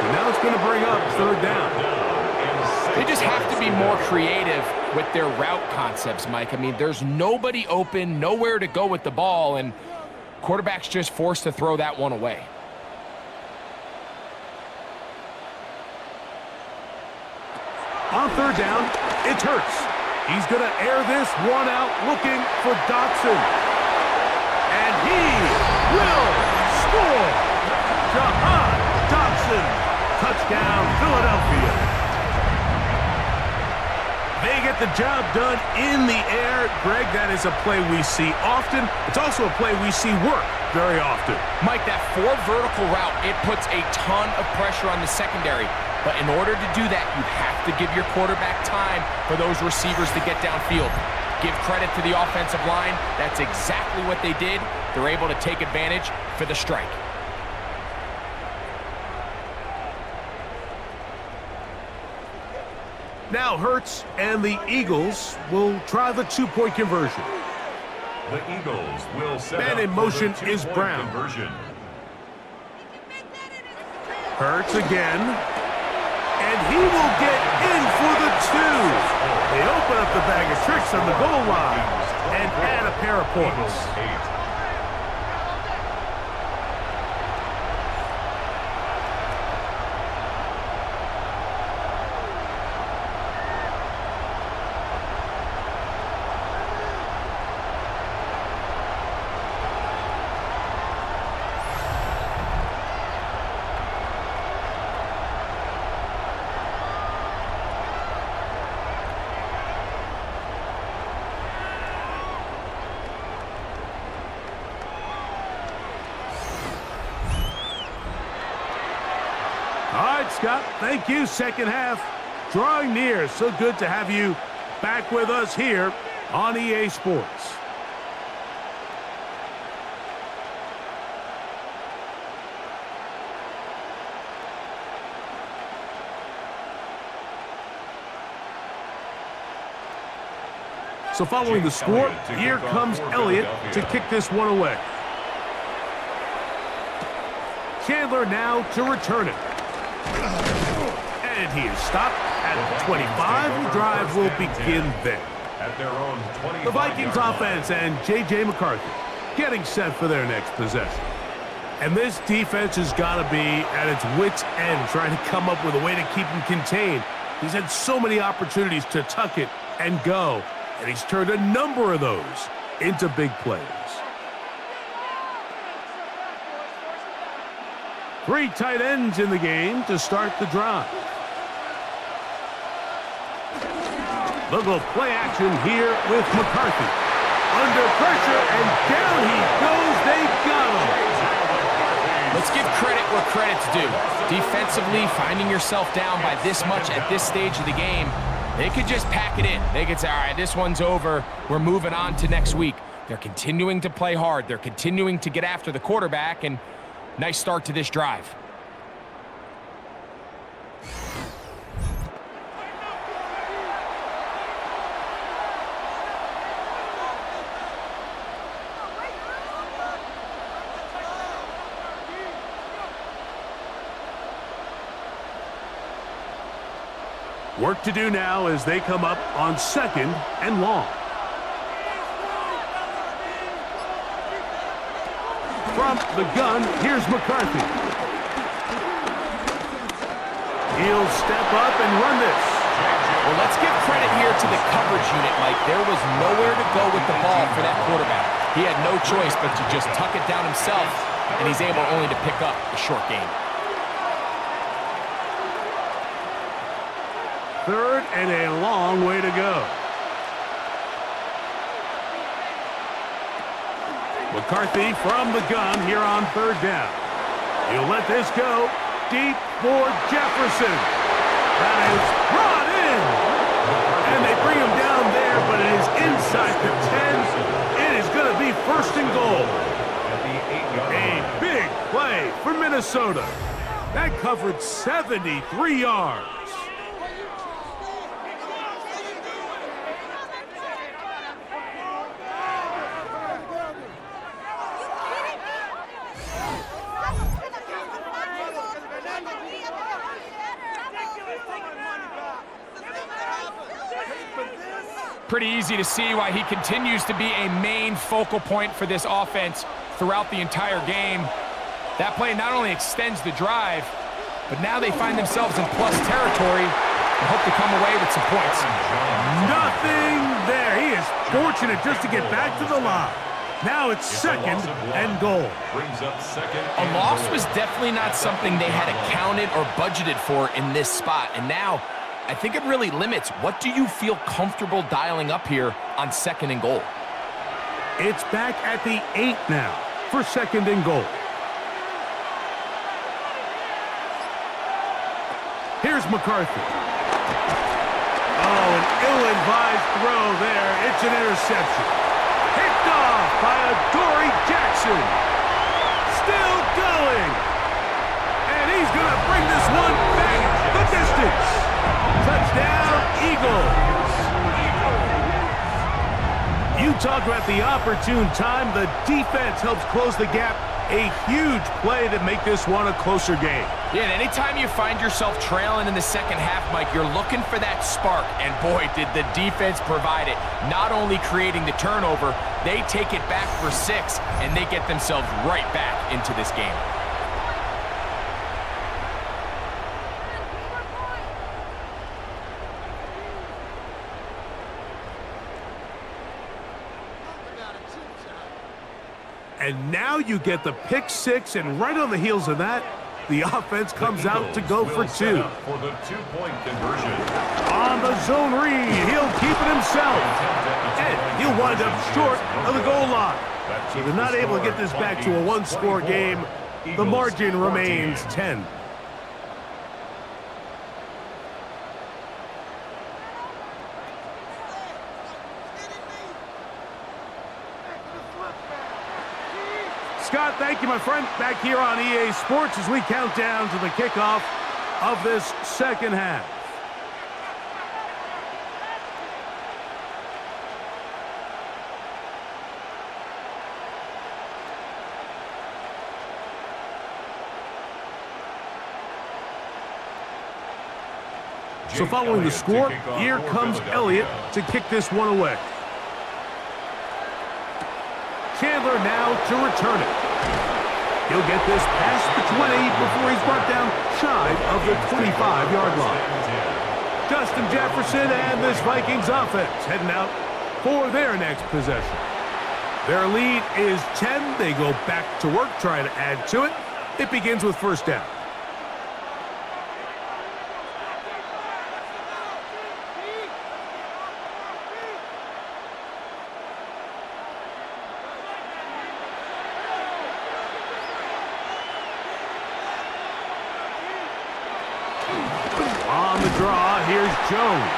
And now it's going to bring up 3rd down. They just have to be more creative with their route concepts, Mike. I mean, there's nobody open, nowhere to go with the ball, and quarterback's just forced to throw that one away. On 3rd down, it's Hurts. He's going to air this one out looking for Dotson. And he will score. Jahan Dotson. Touchdown, Philadelphia. They get the job done in the air. Greg, that is a play we see often. It's also a play we see work very often. Mike, that 4 vertical route, it puts a ton of pressure on the secondary. But in order to do that, you have to give your quarterback time for those receivers to get downfield. Give credit to the offensive line. That's exactly what they did. They're able to take advantage for the strike. Now Hurts and the Eagles will try the 2-point conversion. The Eagles will set Man up in motion is Brown. Conversion. Hurts again. And he will get in for the 2. They open up the bag of tricks on the goal line and add a pair of points. All right, Scott, thank you. 2nd half drawing near. So good to have you back with us here on EA Sports. So following the score, here comes Elliott to kick this one away. Chandler now to return it. And he is stopped at the 25. The drive will begin there. The Vikings offense and J.J. McCarthy getting set for their next possession. And this defense has got to be at its wits' end, trying to come up with a way to keep him contained. He's had so many opportunities to tuck it and go, and he's turned a number of those into big plays. 3 tight ends in the game to start the drive. They'll go play action here with McCarthy. Under pressure, and down he goes. They got him. Let's give credit where credit's due. Defensively, finding yourself down by this much at this stage of the game, they could just pack it in. They could say, all right, this one's over. We're moving on to next week. They're continuing to play hard. They're continuing to get after the quarterback, and nice start to this drive. Work to do now as they come up on 2nd and long. From the gun, here's McCarthy. He'll step up and run this. Well, let's give credit here to the coverage unit, Mike. There was nowhere to go with the ball for that quarterback. He had no choice but to just tuck it down himself, and he's able only to pick up a short gain. 3rd and a long way to go. McCarthy from the gun here on 3rd down. He'll let this go deep for Jefferson. That is brought in. And they bring him down there, but it is inside the 10. It is going to be 1st and goal. A big play for Minnesota. That covered 73 yards. Pretty easy to see why he continues to be a main focal point for this offense throughout the entire game. That play not only extends the drive, but now they find themselves in plus territory and hope to come away with some points. Nothing there. He is fortunate just to get back to the line. Now it's 2nd and goal. A loss was definitely not something they had accounted or budgeted for in this spot, and now I think it really limits what do you feel comfortable dialing up here on 2nd and goal. It's back at the 8 now for 2nd and goal. Here's McCarthy. Oh, an ill-advised throw there. It's an interception. Picked off by Adoree Jackson. Still going. And he's going to bring this one back the distance. Touchdown, Eagles. You talk about the opportune time. The defense helps close the gap. A huge play to make this one a closer game. Yeah, and anytime you find yourself trailing in the 2nd half, Mike, you're looking for that spark. And boy, did the defense provide it. Not only creating the turnover, they take it back for 6, and they get themselves right back into this game. And now you get the pick 6, and right on the heels of that, the offense comes out to go for 2. For the 2-point conversion. On the zone read, he'll keep it himself. And he'll wind up short of the goal line. So they're not able to get this back to a 1-score game. The margin remains 10. Scott, thank you, my friend. Back here on EA Sports as we count down to the kickoff of this 2nd half. So following the score, here comes Elliott to kick this one away. Chandler now to return it. He'll get this past the 20 before he's brought down shy of the 25-yard line. Justin Jefferson and this Vikings offense heading out for their next possession. Their lead is 10. They go back to work, trying to add to it. It begins with 1st down. draw. Here's Jones.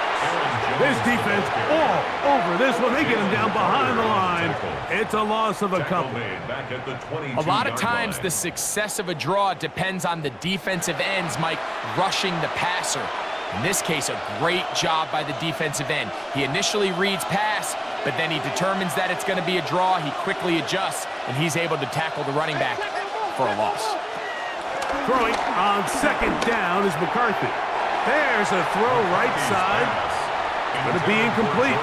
This defense all over this one. They get him down behind the line. It's a loss of a couple. A lot of times the success of a draw depends on the defensive ends, Mike, rushing the passer. In this case, a great job by the defensive end. He initially reads pass, but then he determines that it's going to be a draw. He quickly adjusts, and he's able to tackle the running back for a loss. Throwing on second down is McCarthy. There's a throw right side. Going to be incomplete.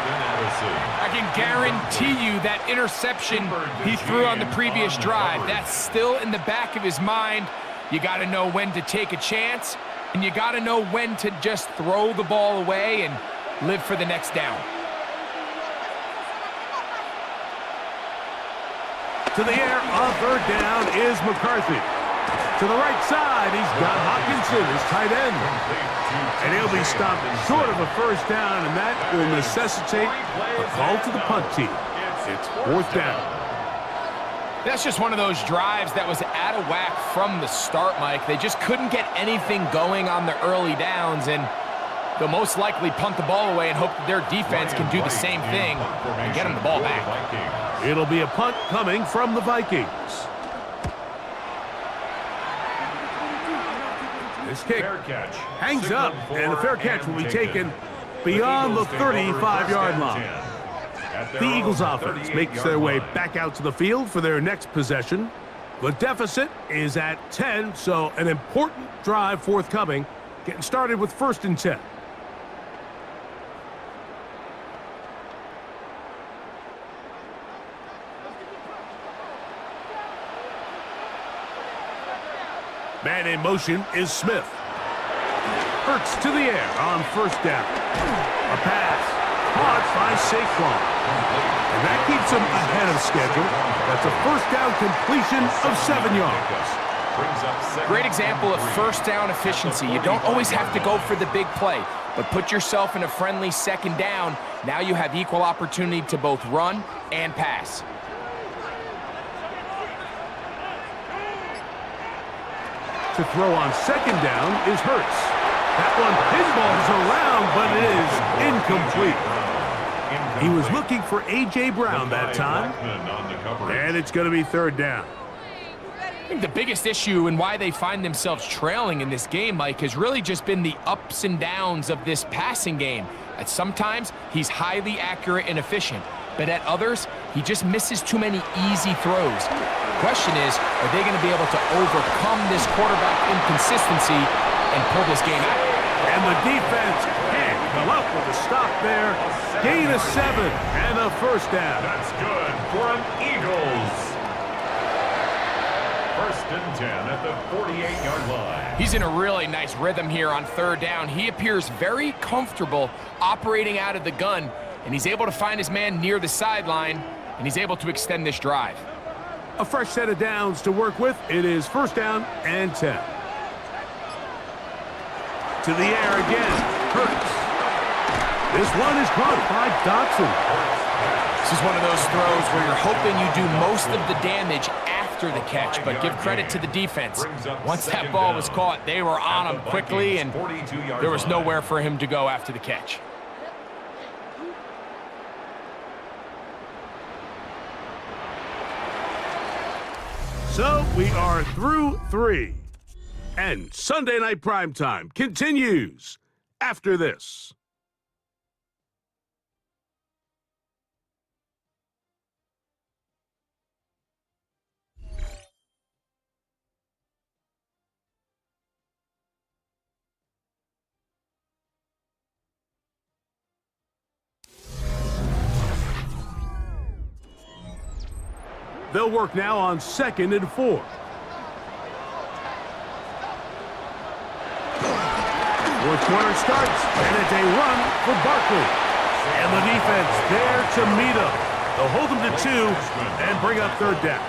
I can guarantee you that interception he threw on the previous drive, that's still in the back of his mind. You got to know when to take a chance, and you got to know when to just throw the ball away and live for the next down. To the air on third down is McCarthy. To the right side, he's got Hawkinson, his tight end. And he'll be stopped short of a first down, and that will necessitate a call to the punt team. It's fourth down. That's just one of those drives that was out of whack from the start, Mike. They just couldn't get anything going on the early downs, and they'll most likely punt the ball away and hope that their defense can do the same thing and get them the ball back. It'll be a punt coming from the Vikings. This kick hangs up, and the fair catch will be taken beyond the 35-yard line. The Eagles offense makes their way back out to the field for their next possession. The deficit is at 10, so an important drive forthcoming, getting started with 1st and 10. Man in motion is Smith. Hurts to the air on first down. A pass caught by Saquon. And that keeps him ahead of schedule. That's a first down completion of 7 yards. Great example of first down efficiency. You don't always have to go for the big play, but put yourself in a friendly second down. Now you have equal opportunity to both run and pass. To throw on second down is Hurts. That one pinballs around, but it is incomplete. He was looking for A.J. Brown that time, and it's going to be third down. I think the biggest issue and why they find themselves trailing in this game, Mike, has really just been the ups and downs of this passing game. At sometimes, he's highly accurate and efficient, but at others, he just misses too many easy throws. The question is, are they going to be able to overcome this quarterback inconsistency and pull this game out? And the defense can't come up with a stop there. Gain of 7 and a first down. That's good for an Eagles. 1st and 10 at the 48-yard line. He's in a really nice rhythm here on third down. He appears very comfortable operating out of the gun, and he's able to find his man near the sideline, and he's able to extend this drive. A fresh set of downs to work with. It is 1st down and 10. To the air again. Hurts. This one is caught by Dotson. This is one of those throws where you're hoping you do most of the damage after the catch, but give credit to the defense. Once that ball was caught, they were on him quickly, and there was nowhere for him to go after the catch. So we are through 3. And Sunday Night Primetime continues after this. They'll work now on 2nd and 4. Fourth quarter starts, and it's a run for Barkley. And the defense there to meet him. They'll hold him to 2 and bring up third down.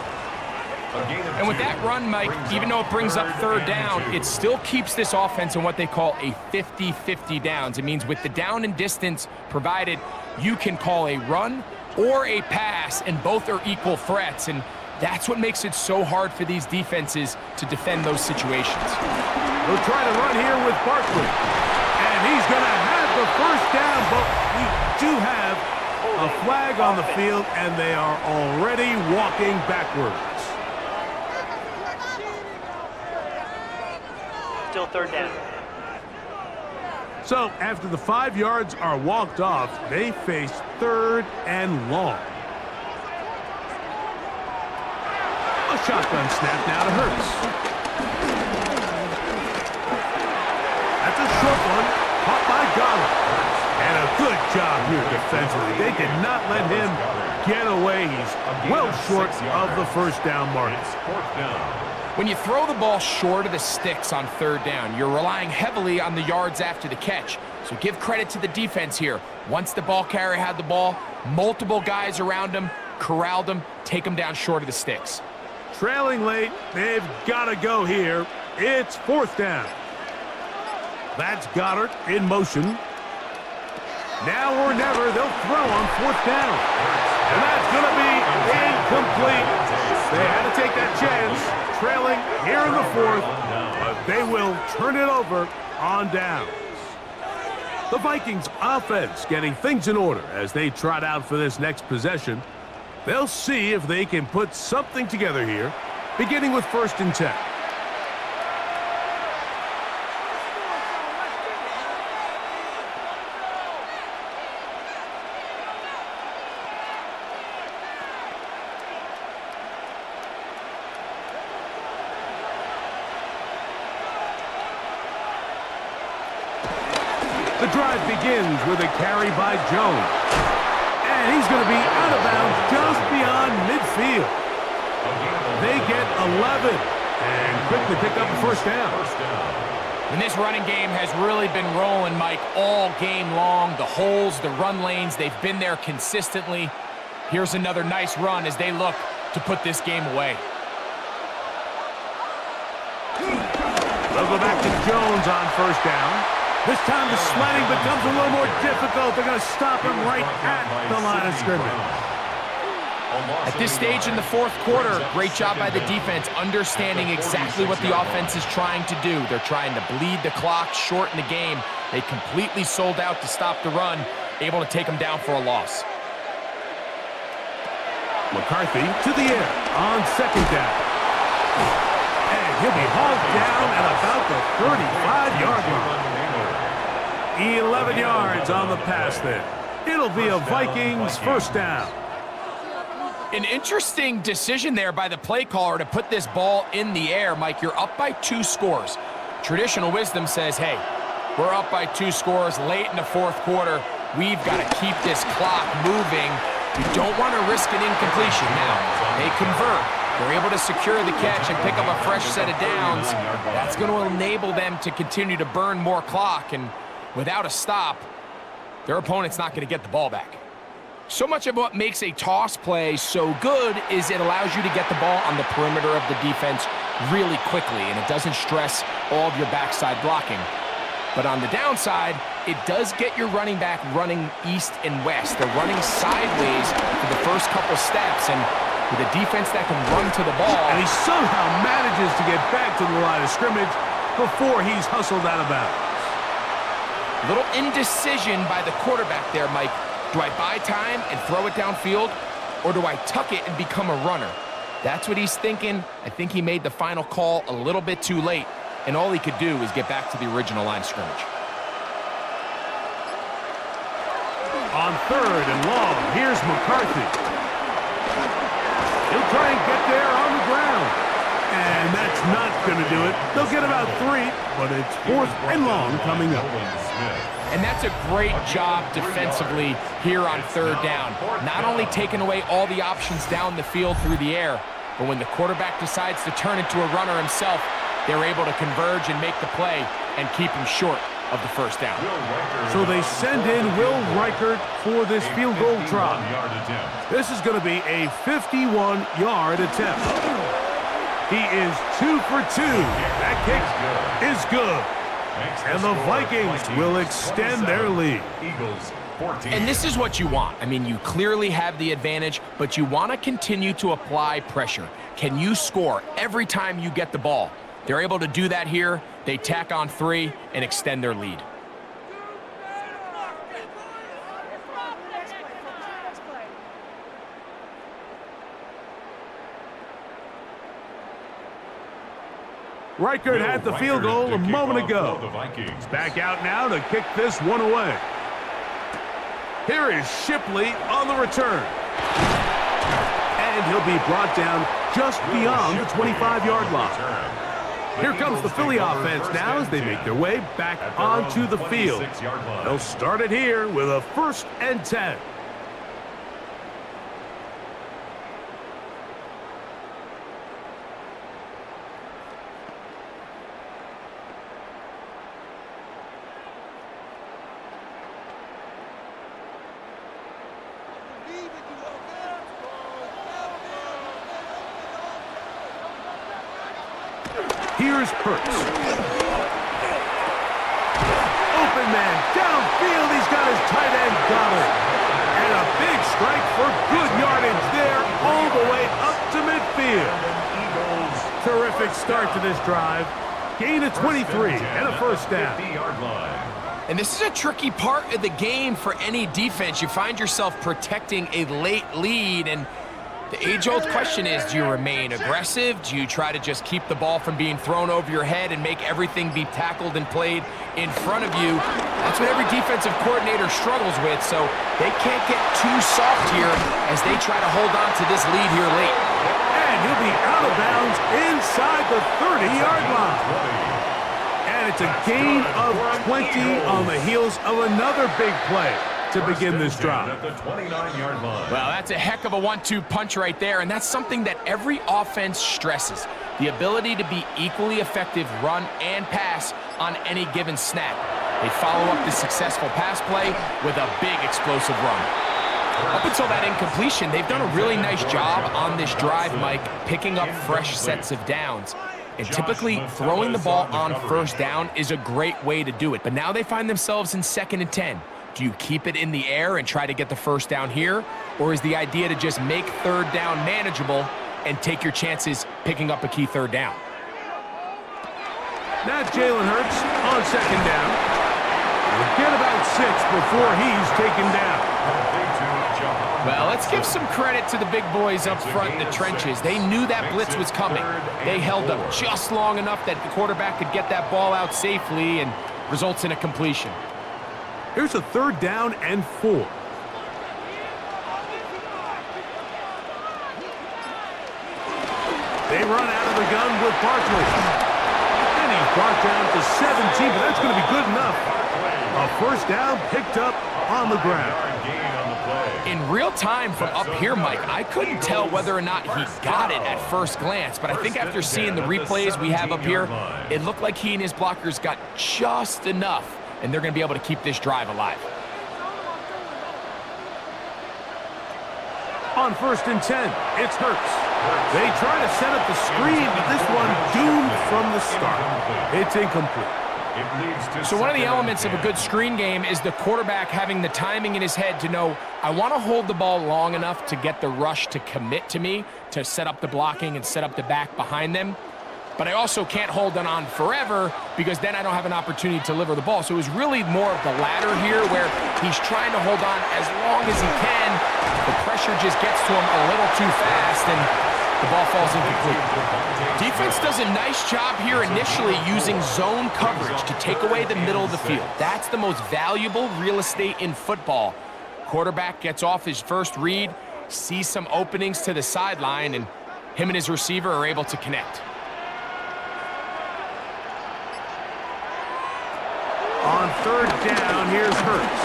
And with that run, Mike, even though it brings up third down, it still keeps this offense in what they call a 50-50 downs. It means with the down and distance provided, you can call a run or a pass, and both are equal threats. And that's what makes it so hard for these defenses to defend those situations. They'll try to run here with Barkley. And And he's going to have the first down, but we do have a flag on the field, and they are already walking backwards. Still third down. So after the 5 yards are walked off, they face 3rd and long. A shotgun snap now to Hurts. That's a short one, caught by Goddard. And a good job here defensively. They did not let him get away. He's well short of the first down mark. When you throw the ball short of the sticks on 3rd down, you're relying heavily on the yards after the catch. So give credit to the defense here. Once the ball carrier had the ball, multiple guys around him, corralled him, take him down short of the sticks. Trailing late, they've got to go here. It's 4th down. That's Goddard in motion. Now or never, they'll throw on 4th down. And that's going to be incomplete. They had to take that chance, trailing here in the 4th, but they will turn it over on downs. The Vikings offense getting things in order as they trot out for this next possession. They'll see if they can put something together here, beginning with 1st and 10. The drive begins with a carry by Jones. And he's going to be out of bounds just beyond midfield. They get 11 and quickly pick up the 1st down. And this running game has really been rolling, Mike, all game long. The holes, the run lanes, they've been there consistently. Here's another nice run as they look to put this game away. They'll go back to Jones on 1st down. This time the sledding becomes a little more difficult. They're going to stop him right at the line of scrimmage. At this stage in the 4th quarter, great job by the defense, understanding exactly what the offense is trying to do. They're trying to bleed the clock, shorten the game. They completely sold out to stop the run, able to take them down for a loss. McCarthy to the air on 2nd down. And he'll be hauled down at about the 35-yard line. 11 yards on the pass there. It'll be a Vikings 1st down. An interesting decision there by the play caller to put this ball in the air. Mike, you're up by 2 scores. Traditional wisdom says, hey, we're up by 2 scores late in the 4th quarter. We've got to keep this clock moving. You don't want to risk an incompletion. Now, they convert. They're able to secure the catch and pick up a fresh set of downs. That's going to enable them to continue to burn more clock. And without a stop, their opponent's not going to get the ball back. So much of what makes a toss play so good is it allows you to get the ball on the perimeter of the defense really quickly, and it doesn't stress all of your backside blocking. But on the downside, it does get your running back running east and west. They're running sideways for the first couple steps, and with a defense that can run to the ball. And he somehow manages to get back to the line of scrimmage before he's hustled out of bounds. Little indecision by the quarterback there, Mike. Do I buy time and throw it downfield, or do I tuck it and become a runner? That's what he's thinking. I think he made the final call a little bit too late, and all he could do is get back to the original line of scrimmage. On 3rd and long, here's McCarthy. He'll try and get there on the ground. And that's not going to do it. They'll get about 3, but it's 4th and long coming up. And that's a great job defensively here on 3rd down. Not only taking away all the options down the field through the air, but when the quarterback decides to turn into a runner himself, they're able to converge and make the play and keep him short of the 1st down. So they send in Will Reichert for this field goal try. This is going to be a 51-yard attempt. He is 2 for 2. That kick is good. And the Vikings will extend their lead. And this is what you want. I mean, you clearly have the advantage, but you want to continue to apply pressure. Can you score every time you get the ball? They're able to do that here. They tack on 3 and extend their lead. Reichard had the field goal a moment ago. The Vikings. Back out now to kick this one away. Here is Shipley on the return. And he'll be brought down just beyond the 25-yard line. Here comes the Philly offense now as they make their way back onto the field. They'll start it here with a 1st and 10. Here's Hurts. Open man, downfield, he's got his tight end covered. And a big strike for good yardage there, all the way up to midfield. Terrific start to this drive. Gain of 23 and a 1st down. And this is a tricky part of the game for any defense. You find yourself protecting a late lead, and the age-old question is, do you remain aggressive? Do you try to just keep the ball from being thrown over your head and make everything be tackled and played in front of you? That's what every defensive coordinator struggles with, so they can't get too soft here as they try to hold on to this lead here late. And he'll be out of bounds inside the 30-yard line. And it's a gain of 20 on the heels of another big play to begin this drive. Well, that's a heck of a 1-2 punch right there, and that's something that every offense stresses. The ability to be equally effective run and pass on any given snap. They follow up the successful pass play with a big explosive run. Up until that incompletion, they've done a really nice job on this drive, Mike, picking up fresh sets of downs. And typically, throwing the ball on 1st down is a great way to do it. But now they find themselves in 2nd and 10. Do you keep it in the air and try to get the 1st down here? Or is the idea to just make 3rd down manageable and take your chances picking up a key 3rd down? Now Jalen Hurts on 2nd down. We'll get about 6 before he's taken down. Well, let's give some credit to the big boys up front in the trenches. They knew that blitz was coming. They held up just long enough that the quarterback could get that ball out safely and results in a completion. Here's a 3rd down and 4. They run out of the gun with Barkley. And he's brought down to 17, but that's going to be good enough. A 1st down picked up on the ground. In real time from up here, Mike, I couldn't tell whether or not he got it at first glance, but I think after seeing the replays we have up here, it looked like he and his blockers got just enough, and they're going to be able to keep this drive alive. On 1st and 10, it's Hurts. They try to set up the screen, but this one doomed from the start. It's incomplete. So one of the elements of a good screen game is the quarterback having the timing in his head to know, I want to hold the ball long enough to get the rush to commit to me, to set up the blocking and set up the back behind them. But I also can't hold it on forever because then I don't have an opportunity to deliver the ball. So it was really more of the latter here where he's trying to hold on as long as he can. The pressure just gets to him a little too fast and the ball falls incomplete. Defense does a nice job here initially using zone coverage to take away the middle of the field. That's the most valuable real estate in football. Quarterback gets off his first read, sees some openings to the sideline, and him and his receiver are able to connect. On 3rd down, here's Hurts.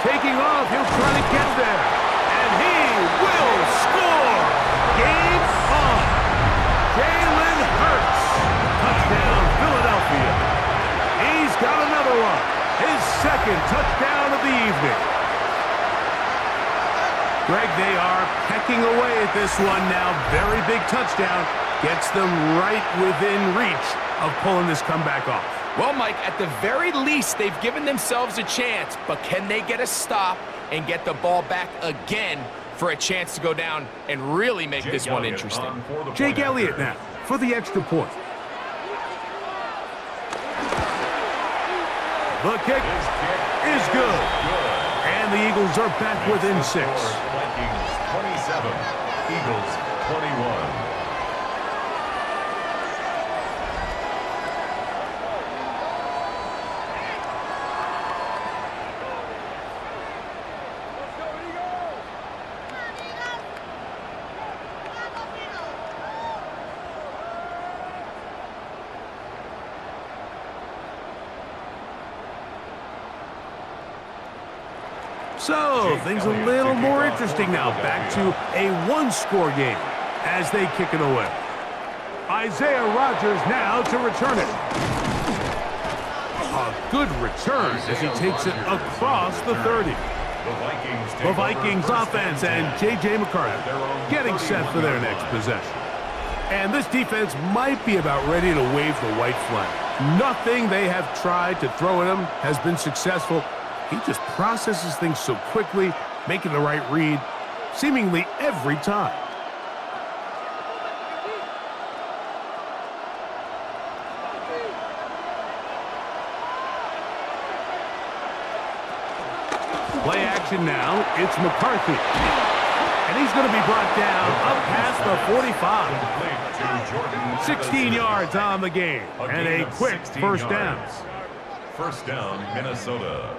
Taking off, he'll try to get there. And he will score! Game on! Jalen Hurts. Touchdown, Philadelphia. He's got another one. His 2nd touchdown of the evening. Greg, they are pecking away at this one now. Very big touchdown. Gets them right within reach of pulling this comeback off. Well, Mike, at the very least, they've given themselves a chance, but can they get a stop and get the ball back again for a chance to go down and really make this one interesting? Jake Elliott now for the extra point. The kick is good. And the Eagles are back within 6. Vikings 27, Eagles 21. So, things a little more interesting now. Back to a one-score game as they kick it away. Isaiah Rodgers now to return it. A good return as he takes it across the 30. The Vikings offense and J.J. McCarthy getting set for their next possession. And this defense might be about ready to wave the white flag. Nothing they have tried to throw at him has been successful. He just processes things so quickly, making the right read, seemingly every time. Play action now, it's McCarthy. And he's going to be brought down up past the 45. 16 yards on the game, and a quick first down. First down, Minnesota.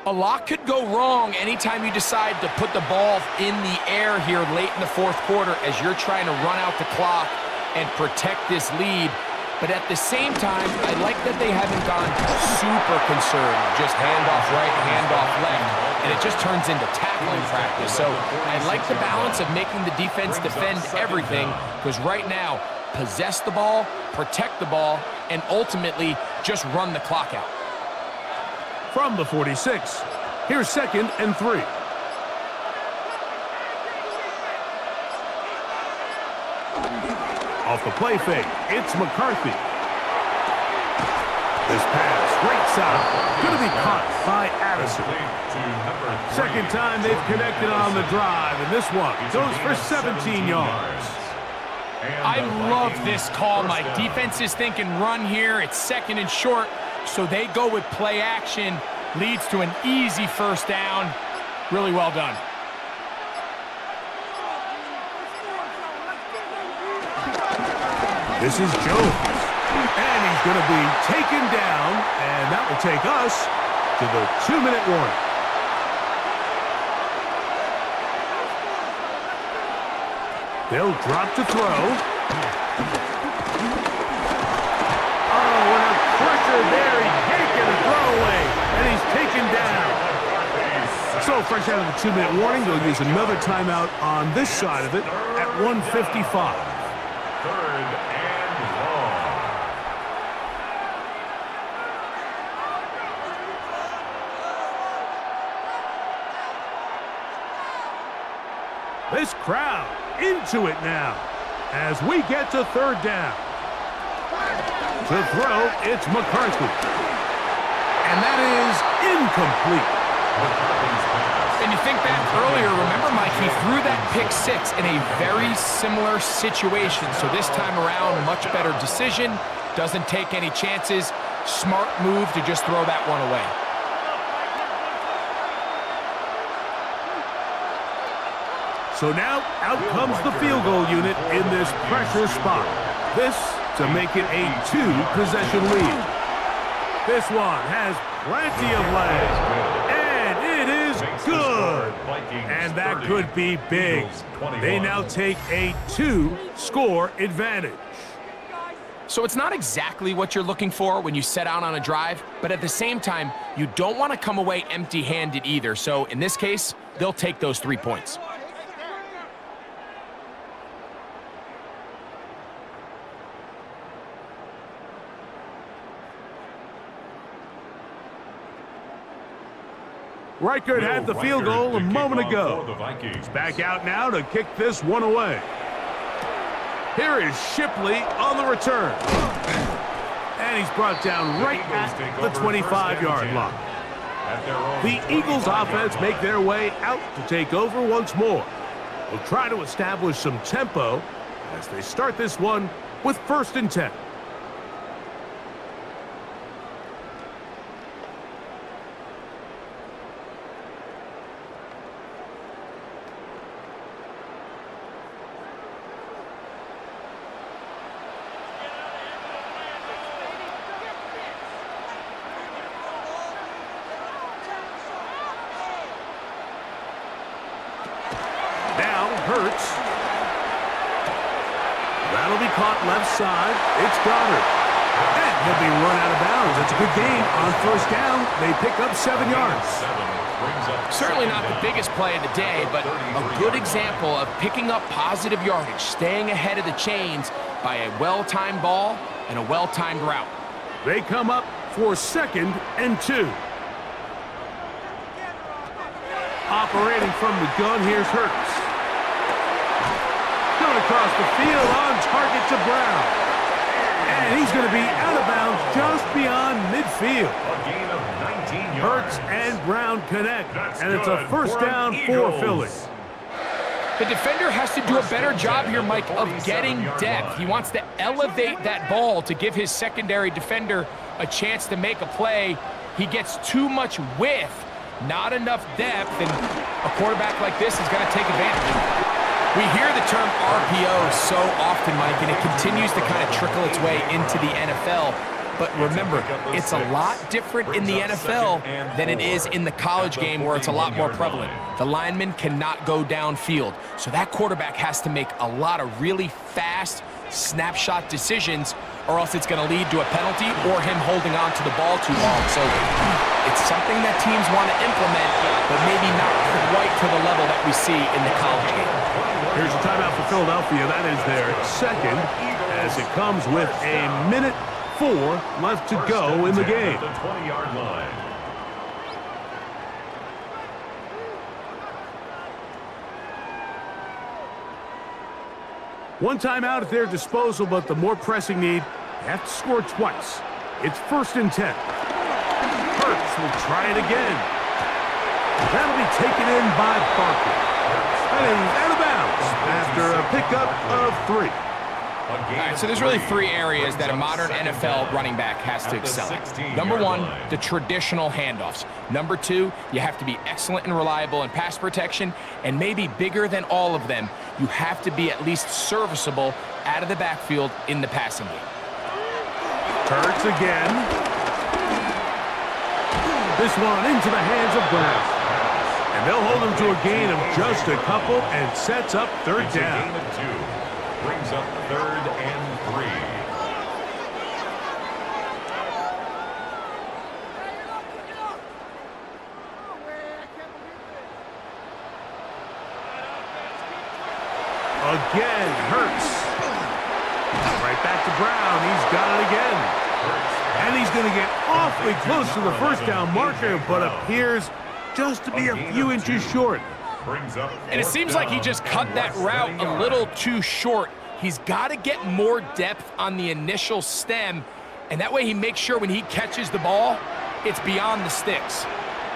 A lot could go wrong anytime you decide to put the ball in the air here late in the fourth quarter as you're trying to run out the clock and protect this lead. But at the same time, I like that they haven't gone super conservative. Just handoff right, handoff left, and it just turns into tackling practice. So I like the balance of making the defense defend everything, because right now, possess the ball, protect the ball, and ultimately just run the clock out. From the 46, here's 2nd and 3. Off the play fake, it's McCarthy. This pass, right side, going to be caught by Addison. Second time they've connected on the drive, and this one goes for 17 yards. I love this call. My defense is thinking run here. It's 2nd and short, so they go with play action. Leads to an easy first down. Really well done. This is Jones, and he's going to be taken down, and that will take us to the 2-minute warning. They'll drop to throw. Oh, and a pressure there. He can't get a throwaway, and he's taken down. So fresh out of the 2-minute warning, they'll use another timeout on this side of it at 1:55. This crowd into it now as we get to 3rd down. To throw, it's McCarthy. And that is incomplete. And you think back earlier, remember, Mike, he threw that pick 6 in a very similar situation. So this time around, much better decision. Doesn't take any chances. Smart move to just throw that one away. So now, out comes the field goal unit in this pressure spot. This to make it a 2-possession lead. This one has plenty of legs, and it is good. And that could be big. They now take a 2-score advantage. So it's not exactly what you're looking for when you set out on a drive, but at the same time, you don't want to come away empty-handed either. So in this case, they'll take those 3 points. Reichert had the field goal a moment ago. He's back out now to kick this one away. Here is Shipley on the return. And he's brought down right at the 25-yard line. The Eagles offense make their way out to take over once more. They'll try to establish some tempo as they start this one with 1st and 10. Hurts. That'll be caught left side. It's Goddard. And he'll be run out of bounds. It's a good game. On first down, they pick up 7 yards. Certainly not the biggest play of the day, but a good example of picking up positive yardage, staying ahead of the chains by a well-timed ball and a well-timed route. They come up for 2nd and 2. Operating from the gun, here's Hurts. Going across the field on target to Brown. And he's going to be out of bounds just beyond midfield. A gain of 19 yards. Hurts and Brown connect, and it's a first down for Philly. The defender has to do a better job here, Mike, of getting depth. He wants to elevate that ball to give his secondary defender a chance to make a play. He gets too much width, not enough depth, and a quarterback like this is going to take advantage. We hear the term RPO so often, Mike, and it continues to kind of trickle its way into the NFL. But remember, it's a lot different in the NFL than it is in the college game where it's a lot more prevalent. The lineman cannot go downfield. So that quarterback has to make a lot of really fast snapshot decisions, or else it's going to lead to a penalty or him holding on to the ball too long. So it's something that teams want to implement, but maybe not quite to the level that we see in the college game. Here's a timeout for Philadelphia. That is their 2nd, as it comes with a minute 4 left to go in the game. The 20-yard line. One timeout at their disposal, but the more pressing need, they have to score twice. It's 1st and 10. Hurts will try it again. That'll be taken in by Barker. And he's out of bounds after a pickup of 3. All right, so there's really 3 areas that a modern NFL running back has to excel at. Number 1, the traditional handoffs. Number 2, you have to be excellent and reliable in pass protection, and maybe bigger than all of them, you have to be at least serviceable out of the backfield in the passing game. Hurts again. This one into the hands of Brown. And they'll hold him to a gain of just a couple and sets up 3rd down. Gain of 2. Brings up 3rd and 3. Again, Hurts. Right back to Brown. He's got it again. And he's going to get awfully close to the first down marker, but appears just to be a few inches short. And it seems like he just cut that route a little too short. He's got to get more depth on the initial stem, and that way he makes sure when he catches the ball, it's beyond the sticks.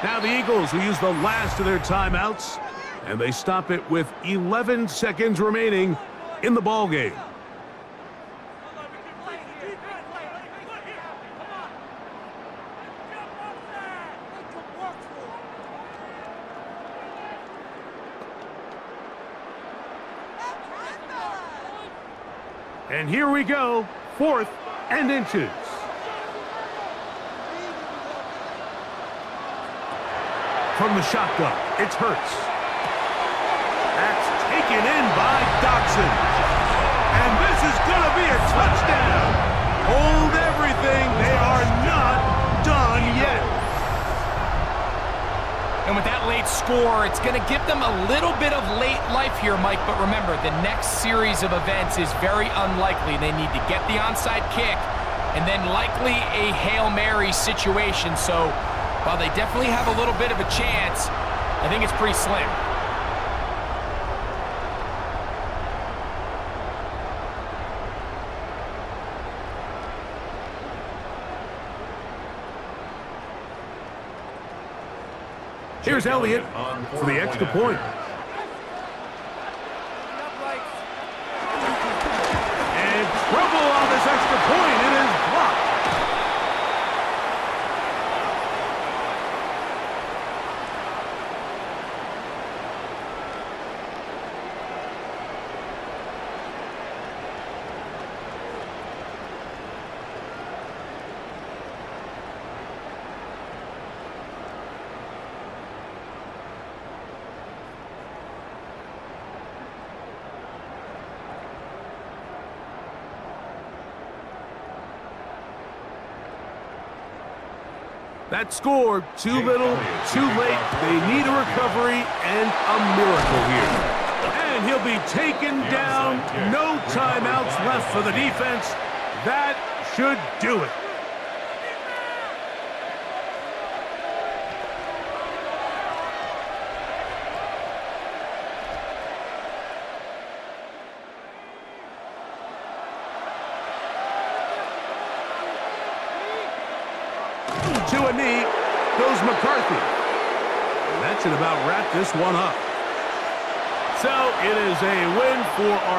Now the Eagles will use the last of their timeouts, and they stop it with 11 seconds remaining in the ball game. And here we go, 4th and inches. From the shotgun, it's Hurts. That's taken in by Dotson. And this is going to be a touchdown. Hold everything. They are not done yet. And with that late score, it's going to give them a little bit of late life here, Mike. But remember, the next series of events is very unlikely. They need to get the onside kick and then likely a Hail Mary situation. So while they definitely have a little bit of a chance, I think it's pretty slim. Here's Elliott for the extra point. And trouble on this extra point. It is blocked. That score, too little, too late. They need a recovery and a miracle here. And he'll be taken down. No timeouts left for the defense. That should do it. To a knee goes McCarthy. And that should about wrap this one up. So it is a win for our